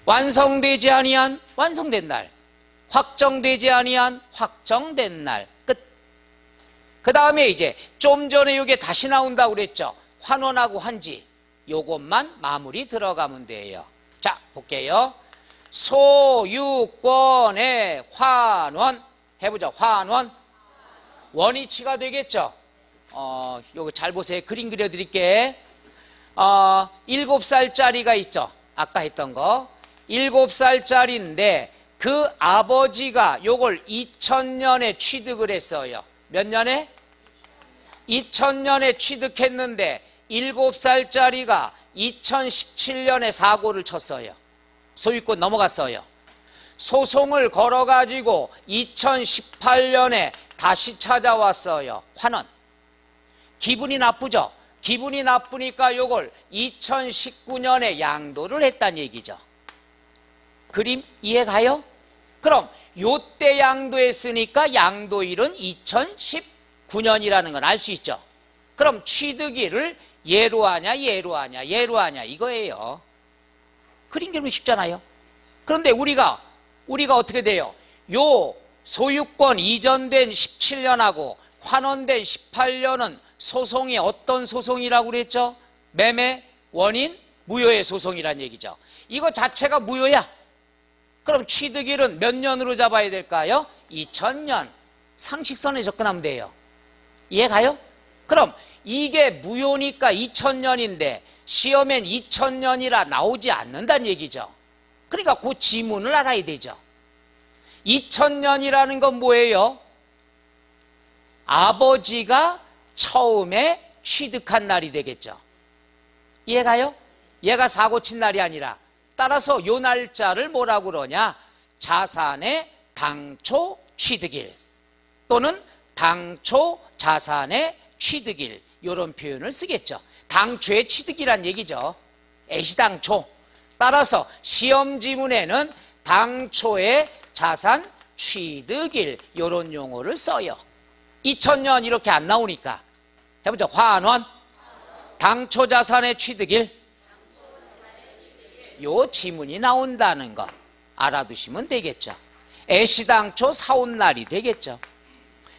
Speaker 1: 완성되지 아니한 완성된 날, 확정되지 아니한 확정된 날. 끝. 그 다음에 이제 좀 전에 요게 다시 나온다고 그랬죠. 환원하고 환지. 요것만 마무리 들어가면 돼요. 자, 볼게요. 소유권의 환원 해보죠. 환원. 원위치가 되겠죠. 요거 잘 보세요. 그림 그려드릴게. 7살짜리가 있죠. 아까 했던 거. 7살짜리인데 그 아버지가 요걸 2000년에 취득을 했어요. 몇 년에? 2000년에 취득했는데 7살짜리가 2017년에 사고를 쳤어요. 소유권 넘어갔어요. 소송을 걸어가지고 2018년에 다시 찾아왔어요. 환원. 기분이 나쁘죠? 기분이 나쁘니까 요걸 2019년에 양도를 했다는 얘기죠. 그림 이해가요? 그럼 요때 양도했으니까 양도일은 2019년이라는 건 알 수 있죠. 그럼 취득일을 예로 하냐 예로 하냐 예로 하냐 이거예요. 그림 그리면 쉽잖아요. 그런데 우리가 어떻게 돼요? 요 소유권 이전된 17년하고 환원된 18년은 소송이 어떤 소송이라고 그랬죠? 매매, 원인, 무효의 소송이란 얘기죠. 이거 자체가 무효야. 그럼 취득일은 몇 년으로 잡아야 될까요? 2000년. 상식선에 접근하면 돼요. 이해가요? 그럼 이게 무효니까 2000년인데 시험엔 2000년이라 나오지 않는다는 얘기죠. 그러니까 그 지문을 알아야 되죠. 2000년이라는 건 뭐예요? 아버지가 처음에 취득한 날이 되겠죠. 이해가요? 얘가 사고 친 날이 아니라. 따라서 요 날짜를 뭐라고 그러냐? 자산의 당초 취득일 또는 당초 자산의 취득일 이런 표현을 쓰겠죠. 당초의 취득이란 얘기죠. 애시당초. 따라서 시험 지문에는 당초의 자산 취득일 이런 용어를 써요. 2000년 이렇게 안 나오니까 해보죠. 환원. 당초 자산의 취득일. 요 지문이 나온다는 거 알아두시면 되겠죠. 애시당초 사온 날이 되겠죠.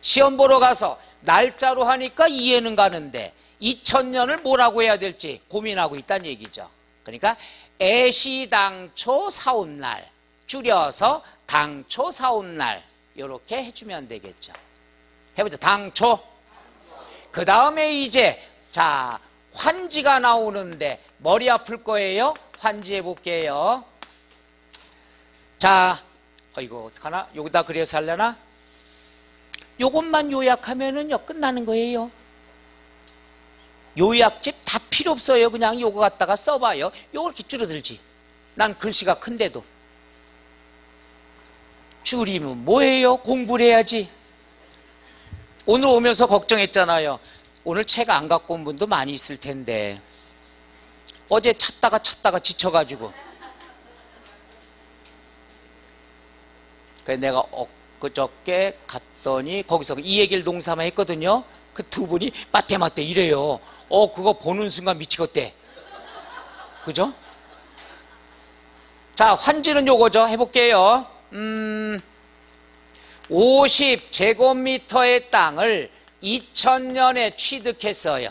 Speaker 1: 시험 보러 가서 날짜로 하니까 이해는 가는데 2000년을 뭐라고 해야 될지 고민하고 있다는 얘기죠. 그러니까 애시당초 사온날, 줄여서 당초 사온날 이렇게 해주면 되겠죠. 해보자. 당초. 그 다음에 이제 자 환지가 나오는데 머리 아플 거예요. 환지 해볼게요. 자, 이거 어떡하나? 여기다 그려서 하려나? 요것만 요약하면은요 끝나는 거예요. 요약집 다 필요 없어요. 그냥 요거 갖다가 써봐요. 요거 이렇게 줄어들지. 난 글씨가 큰데도. 줄이면 뭐예요? 공부를 해야지. 오늘 오면서 걱정했잖아요. 오늘 책 안 갖고 온 분도 많이 있을 텐데 어제 찾다가 지쳐가지고 그래서 내가 엊그저께 갔더니 거기서 이 얘기를 농사만 했거든요. 그 두 분이 맞대 이래요. 그거 보는 순간 미치겠대. 그죠? 자, 환지는 요거죠. 해볼게요. 50제곱미터의 땅을 2000년에 취득했어요.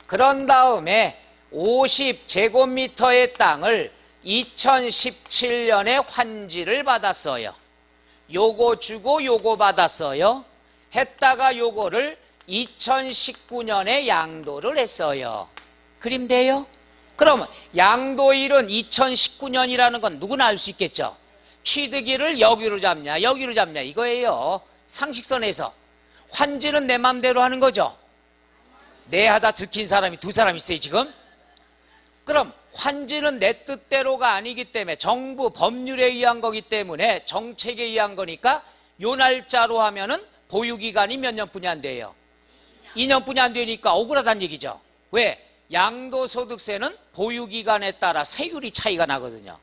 Speaker 1: 그런 다음에 50제곱미터의 땅을 2017년에 환지를 받았어요. 요거 주고 요거 받았어요. 했다가 요거를 2019년에 양도를 했어요. 그림 돼요? 그러면 양도일은 2019년이라는 건 누구나 알 수 있겠죠. 취득일을 여기로 잡냐 여기로 잡냐 이거예요. 상식선에서. 환지는 내 맘대로 하는 거죠. 내 하다 들킨 사람이 두 사람 있어요 지금. 그럼 환지는 내 뜻대로가 아니기 때문에 정부 법률에 의한 거기 때문에 정책에 의한 거니까 요 날짜로 하면은 보유기간이 몇 년뿐이 안 돼요. 2년뿐이 안 되니까 억울하다는 얘기죠. 왜? 양도소득세는 보유기간에 따라 세율이 차이가 나거든요.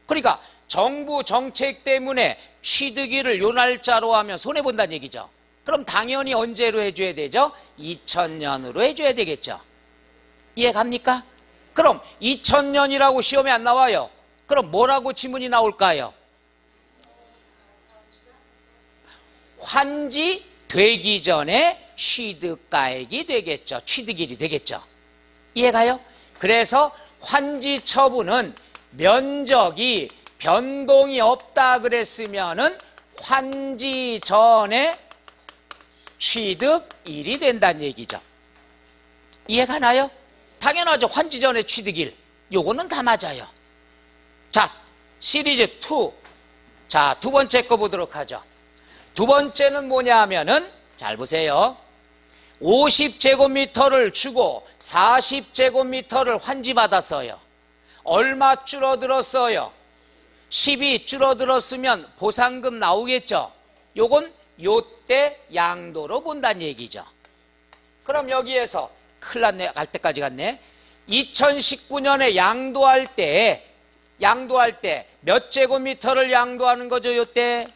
Speaker 1: 그러니까 정부 정책 때문에 취득일을 요 날짜로 하면 손해본다는 얘기죠. 그럼 당연히 언제로 해줘야 되죠? 2000년으로 해줘야 되겠죠. 이해 갑니까? 그럼 2000년이라고 시험에 안 나와요. 그럼 뭐라고 지문이 나올까요? 환지 되기 전에 취득가액이 되겠죠. 취득일이 되겠죠. 이해가요? 그래서 환지 처분은 면적이 변동이 없다 그랬으면은 환지 전에 취득일이 된다는 얘기죠. 이해가나요? 당연하죠. 환지 전에 취득일. 요거는 다 맞아요. 자, 시리즈 2. 자, 두 번째 거 보도록 하죠. 두 번째는 뭐냐 하면은 잘 보세요. 50제곱미터를 주고 40제곱미터를 환지받았어요. 얼마 줄어들었어요? 10이 줄어들었으면 보상금 나오겠죠. 요건 요때 양도로 본다는 얘기죠. 그럼 여기에서 큰일 났네. 갈 때까지 갔네. 2019년에 양도할 때 몇 제곱미터를 양도하는 거죠? 요때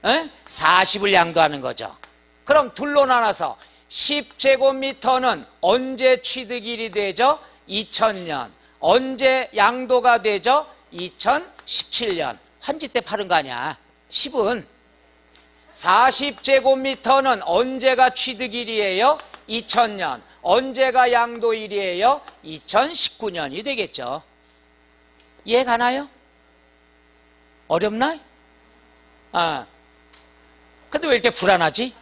Speaker 1: 40을 양도하는 거죠. 그럼 둘로 나눠서 10제곱미터는 언제 취득일이 되죠? 2000년. 언제 양도가 되죠? 2017년. 환지 때 파는 거 아니야. 10은. 40제곱미터는 언제가 취득일이에요? 2000년. 언제가 양도일이에요? 2019년이 되겠죠. 이해 가나요? 어렵나? 근데 왜 이렇게 불안하지?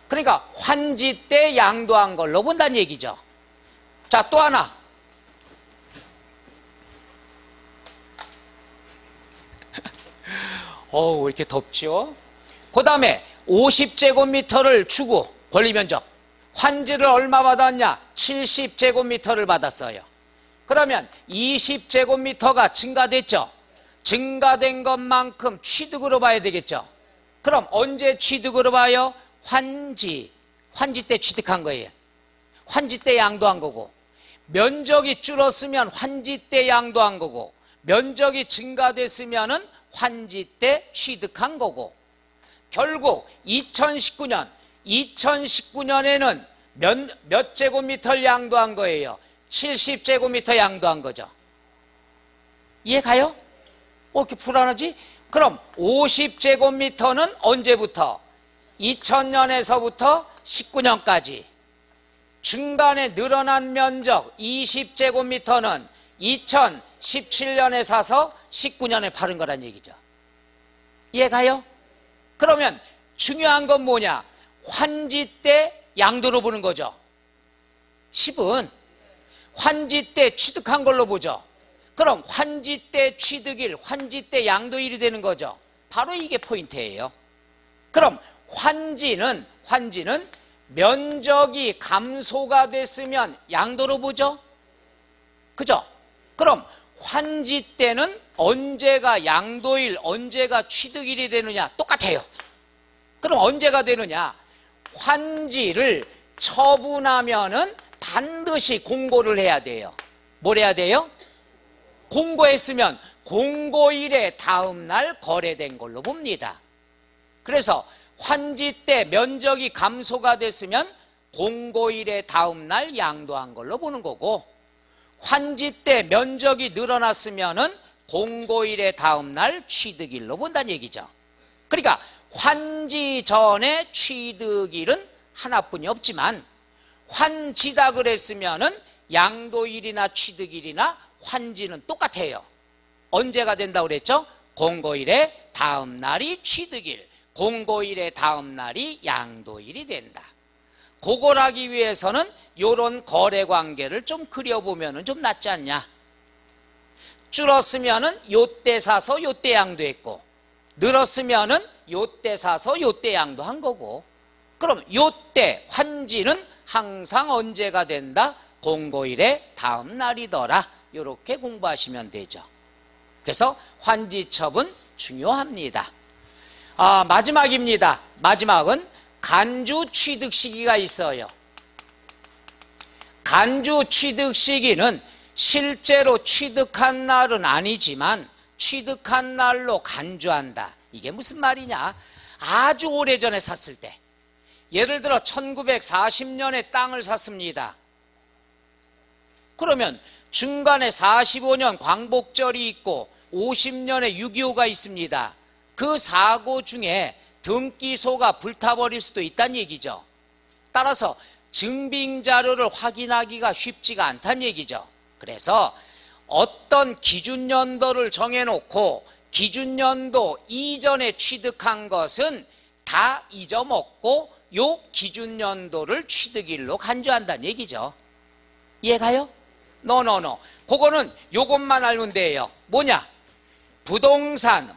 Speaker 1: 그러니까 환지 때 양도한 걸로 본다는 얘기죠. 자, 또 하나. 왜 이렇게 덥죠? 그 다음에 50제곱미터를 주고 권리면적 환지를 얼마 받았냐? 70제곱미터를 받았어요. 그러면 20제곱미터가 증가됐죠? 증가된 것만큼 취득으로 봐야 되겠죠? 그럼 언제 취득으로 봐요? 환지 때 취득한 거예요. 환지 때 양도한 거고, 면적이 줄었으면 환지 때 양도한 거고, 면적이 증가됐으면은 환지 때 취득한 거고, 결국 2019년에는 몇 제곱미터를 양도한 거예요? 70제곱미터 양도한 거죠. 이해 가요? 이렇게 불안하지? 그럼 50제곱미터는 언제부터? 2000년에서부터 19년까지. 중간에 늘어난 면적 20제곱미터는 2017년에 사서 19년에 팔은 거란 얘기죠. 이해가요? 그러면 중요한 건 뭐냐? 환지 때 양도로 보는 거죠. 10은 환지 때 취득한 걸로 보죠. 그럼 환지 때 취득일, 환지 때 양도일이 되는 거죠. 바로 이게 포인트예요. 그럼 환지는 면적이 감소가 됐으면 양도로 보죠. 그죠? 그럼 환지 때는 언제가 양도일, 언제가 취득일이 되느냐? 똑같아요. 그럼 언제가 되느냐? 환지를 처분하면은 반드시 공고를 해야 돼요. 뭘 해야 돼요? 공고했으면 공고일의 다음 날 거래된 걸로 봅니다. 그래서 환지 때 면적이 감소가 됐으면 공고일의 다음 날 양도한 걸로 보는 거고, 환지 때 면적이 늘어났으면은 공고일의 다음 날 취득일로 본다는 얘기죠. 그러니까 환지 전에 취득일은 하나뿐이 없지만 환지다 그랬으면은 양도일이나 취득일이나 환지는 똑같아요. 언제가 된다고 그랬죠? 공고일의 다음 날이 취득일, 공고일의 다음 날이 양도일이 된다. 그걸 하기 위해서는 이런 거래 관계를 좀 그려보면 좀 낫지 않냐? 줄었으면은 요때 사서 요때 양도했고, 늘었으면은 요때 사서 요때 양도한 거고, 그럼 요때 환지는 항상 언제가 된다? 공고일의 다음 날이더라. 이렇게 공부하시면 되죠. 그래서 환지첩은 중요합니다. 마지막입니다. 마지막은 간주 취득 시기가 있어요. 간주 취득 시기는 실제로 취득한 날은 아니지만 취득한 날로 간주한다. 이게 무슨 말이냐? 아주 오래전에 샀을 때, 예를 들어 1940년에 땅을 샀습니다. 그러면 중간에 45년 광복절이 있고 50년에 6.25가 있습니다. 그 사고 중에 등기소가 불타버릴 수도 있다는 얘기죠. 따라서 증빙자료를 확인하기가 쉽지가 않다는 얘기죠. 그래서 어떤 기준연도를 정해놓고 기준연도 이전에 취득한 것은 다 잊어먹고 요 기준연도를 취득일로 간주한다는 얘기죠. 이해가요? 노노노. 그거는 요것만 알면 돼요. 뭐냐?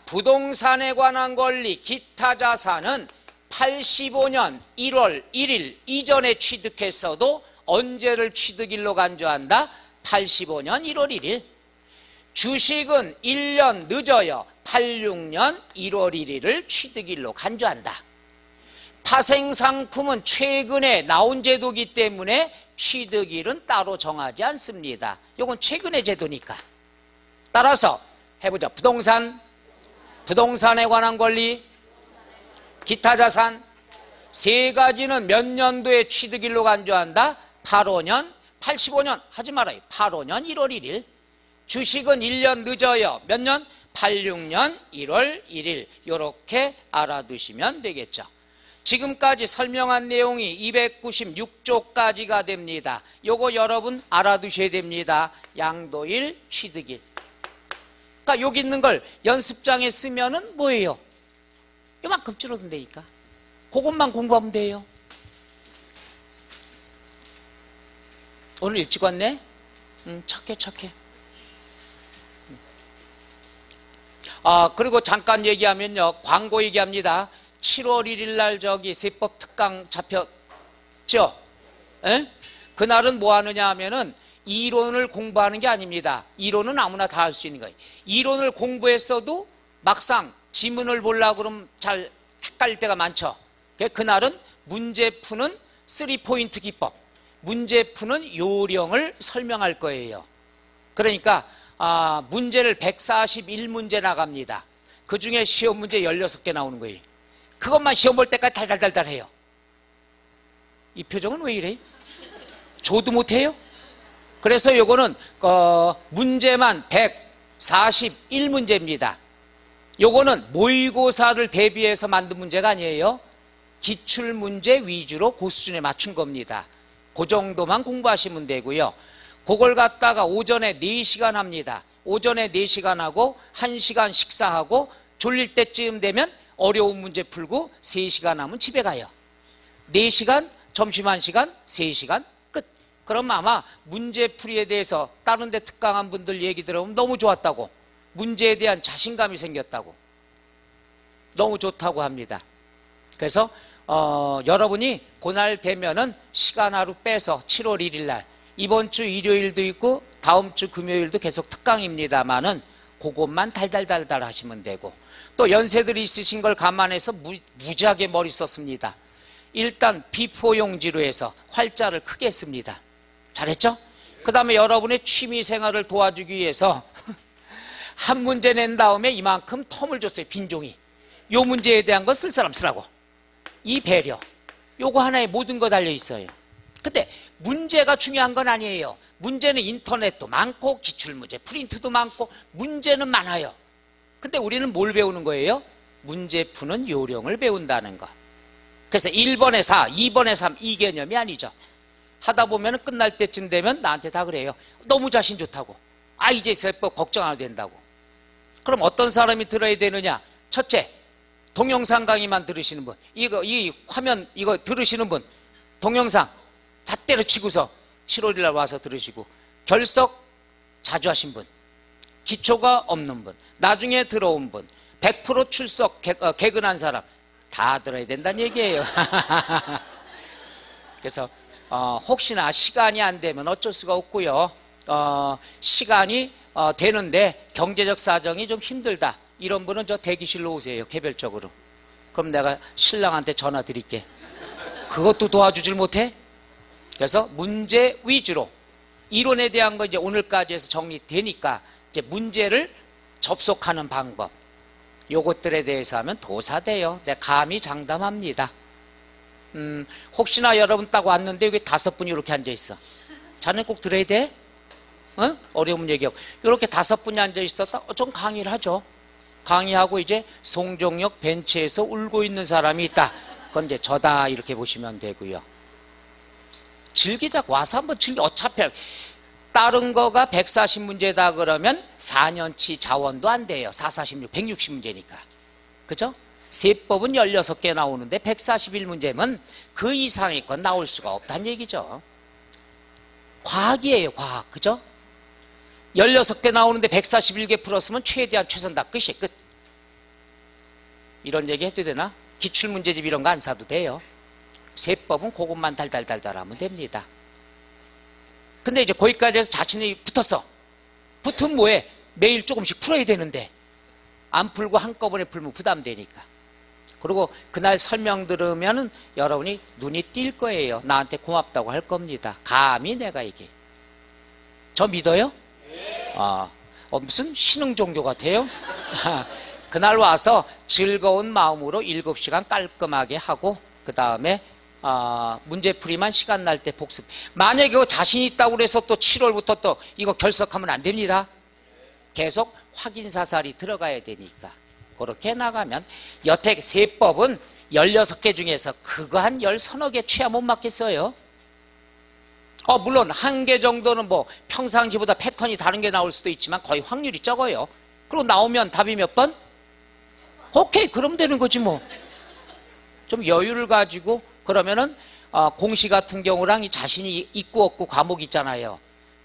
Speaker 1: 부동산에 관한 권리, 기타 자산은 85년 1월 1일 이전에 취득했어도 언제를 취득일로 간주한다? 85년 1월 1일. 주식은 1년 늦어요. 86년 1월 1일을 취득일로 간주한다. 파생상품은 최근에 나온 제도이기 때문에 취득일은 따로 정하지 않습니다. 이건 최근의 제도니까. 따라서 해보죠. 부동산에 관한 권리, 기타 자산 세 가지는 몇 년도에 취득일로 간주한다? 85년, 85년 하지 말아요. 85년 1월 1일. 주식은 1년 늦어요. 몇 년? 86년 1월 1일. 이렇게 알아두시면 되겠죠. 지금까지 설명한 내용이 296조까지가 됩니다. 요거 여러분 알아두셔야 됩니다. 양도일, 취득일. 그러니까 여기 있는 걸 연습장에 쓰면은 뭐예요? 요만큼 줄어든다니까. 그것만 공부하면 돼요. 오늘 일찍 왔네? 착해. 그리고 잠깐 얘기하면요. 광고 얘기합니다. 7월 1일 날 저기 세법 특강 잡혔죠? 에? 그날은 뭐 하느냐 하면은 이론을 공부하는 게 아닙니다. 이론은 아무나 다 할 수 있는 거예요. 이론을 공부했어도 막상 지문을 보려고 그러면 잘 헷갈릴 때가 많죠. 그날은 문제 푸는 3포인트 기법, 문제 푸는 요령을 설명할 거예요. 그러니까 문제를 141문제 나갑니다. 그 중에 시험 문제 16개 나오는 거예요. 그것만 시험 볼 때까지 달달달달 해요. 이 표정은 왜 이래? 저도 못해요? 그래서 요거는 문제만 141문제입니다. 요거는 모의고사를 대비해서 만든 문제가 아니에요. 기출문제 위주로 고수준에 맞춘 겁니다. 그 정도만 공부하시면 되고요. 그걸 갖다가 오전에 4시간 합니다. 오전에 4시간 하고 1시간 식사하고 졸릴 때쯤 되면 어려운 문제 풀고 3시간 하면 집에 가요. 4시간, 점심 1시간, 3시간 끝. 그럼 아마 문제풀이에 대해서 다른 데 특강한 분들 얘기 들어보면 너무 좋았다고, 문제에 대한 자신감이 생겼다고, 너무 좋다고 합니다. 그래서 여러분이 그날 되면은 시간 하루 빼서 7월 1일 날, 이번 주 일요일도 있고 다음 주 금요일도 계속 특강입니다만은 그것만 달달달달 하시면 되고, 또 연세들이 있으신 걸 감안해서 무지하게 머리 썼습니다. 일단 비포 용지로 해서 활자를 크게 씁니다. 잘했죠? 그 다음에 여러분의 취미 생활을 도와주기 위해서 한 문제 낸 다음에 이만큼 텀을 줬어요. 빈종이. 요 문제에 대한 건 쓸 사람 쓰라고. 이 배려, 요거 하나에 모든 거 달려 있어요. 근데 문제가 중요한 건 아니에요. 문제는 인터넷도 많고 기출문제, 프린트도 많고 문제는 많아요. 근데 우리는 뭘 배우는 거예요? 문제 푸는 요령을 배운다는 것. 그래서 1번에 4, 2번에 3 이 개념이 아니죠. 하다 보면 끝날 때쯤 되면 나한테 다 그래요. 너무 자신 좋다고. 아, 이제 세법 걱정 안 해도 된다고. 그럼 어떤 사람이 들어야 되느냐? 첫째, 동영상 강의만 들으시는 분, 이 화면 이거 들으시는 분, 동영상 다 때려치고서 7월일 날 와서 들으시고, 결석 자주 하신 분, 기초가 없는 분, 나중에 들어온 분, 100% 출석 개근한 사람 다 들어야 된다는 얘기예요. 그래서 혹시나 시간이 안 되면 어쩔 수가 없고요. 시간이 되는데 경제적 사정이 좀 힘들다, 이런 분은 저 대기실로 오세요. 개별적으로. 그럼 내가 신랑한테 전화 드릴게. 그것도 도와주질 못해? 그래서 문제 위주로, 이론에 대한 거 이제 오늘까지 해서 정리되니까 이제 문제를 접속하는 방법, 요것들에 대해서 하면 도사돼요. 내가 감히 장담합니다. 혹시나 여러분 딱 왔는데 여기 5분이 이렇게 앉아 있어. 자네 꼭 들어야 돼? 어려운 얘기하고 이렇게 5분이 앉아 있었다, 좀 강의를 하죠. 강의하고 이제 송정역 벤치에서 울고 있는 사람이 있다, 그건 이제 저다, 이렇게 보시면 되고요. 즐기자고, 와서 한번 즐겨. 어차피 다른 거가 140문제다 그러면 4년치 자원도 안 돼요. 4, 46, 160문제니까. 그죠? 세법은 16개 나오는데 141문제면 그 이상의 건 나올 수가 없다는 얘기죠. 과학이에요, 과학. 그죠? 16개 나오는데 141개 풀었으면 최대한 최선 다 끝이 끝. 이런 얘기 해도 되나? 기출문제집 이런 거 안 사도 돼요. 세법은 그것만 달달달달 하면 됩니다. 근데 이제 거기까지 해서 자신이 붙었어. 붙으면 뭐해? 매일 조금씩 풀어야 되는데 안 풀고 한꺼번에 풀면 부담되니까. 그리고 그날 설명 들으면 여러분이 눈이 띌 거예요. 나한테 고맙다고 할 겁니다. 감히 내가 이게. 저 믿어요? 무슨 신흥 종교 같아요? 그날 와서 즐거운 마음으로 7시간 깔끔하게 하고 그 다음에 문제풀이만 시간 날 때 복습. 만약에 그거 자신 있다고 그래서 또 7월부터 또 이거 결석하면 안 됩니다. 계속 확인사살이 들어가야 되니까. 그렇게 나가면 여태 세법은 16개 중에서 그거 한 10서너 개 취하 못 맞겠어요? 물론 1개 정도는 뭐 평상시보다 패턴이 다른 게 나올 수도 있지만 거의 확률이 적어요. 그리고 나오면 답이 몇 번? 오케이, 그럼 되는 거지 뭐. 좀 여유를 가지고 그러면은 공시 같은 경우랑 자신이 있고 없고 과목이 있잖아요.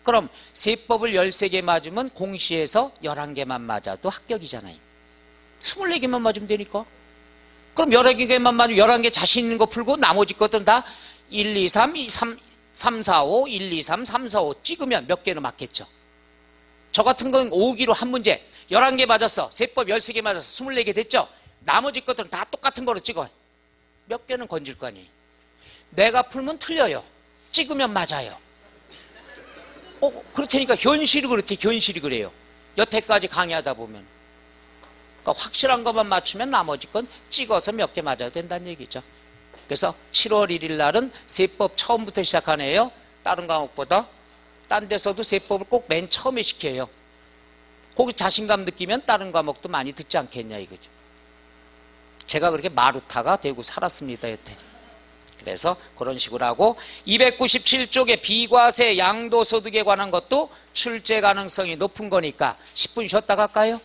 Speaker 1: 그럼 세법을 13개 맞으면 공시에서 11개만 맞아도 합격이잖아요. 24개만 맞으면 되니까. 그럼 11개만 맞으면 11개 자신 있는 거 풀고 나머지 것들은 다 1, 2, 3, 3, 4, 5, 1, 2, 3, 3, 4, 5 찍으면 몇 개는 맞겠죠. 저 같은 건 5기로 한 문제 11개 맞았어. 세법 13개 맞았어. 24개 됐죠. 나머지 것들은 다 똑같은 거로 찍어. 몇 개는 건질 거 아니에요. 내가 풀면 틀려요. 찍으면 맞아요. 그렇다니까 현실이 그렇대. 현실이 그래요. 여태까지 강의하다 보면. 그러니까 확실한 것만 맞추면 나머지 건 찍어서 몇 개 맞아야 된다는 얘기죠. 그래서 7월 1일 날은 세법 처음부터 시작하네요. 다른 과목보다. 딴 데서도 세법을 꼭 맨 처음에 시켜요. 거기 자신감 느끼면 다른 과목도 많이 듣지 않겠냐 이거죠. 제가 그렇게 마루타가 되고 살았습니다 여태. 그래서 그런 식으로 하고 297쪽의 비과세 양도소득에 관한 것도 출제 가능성이 높은 거니까 10분 쉬었다 갈까요?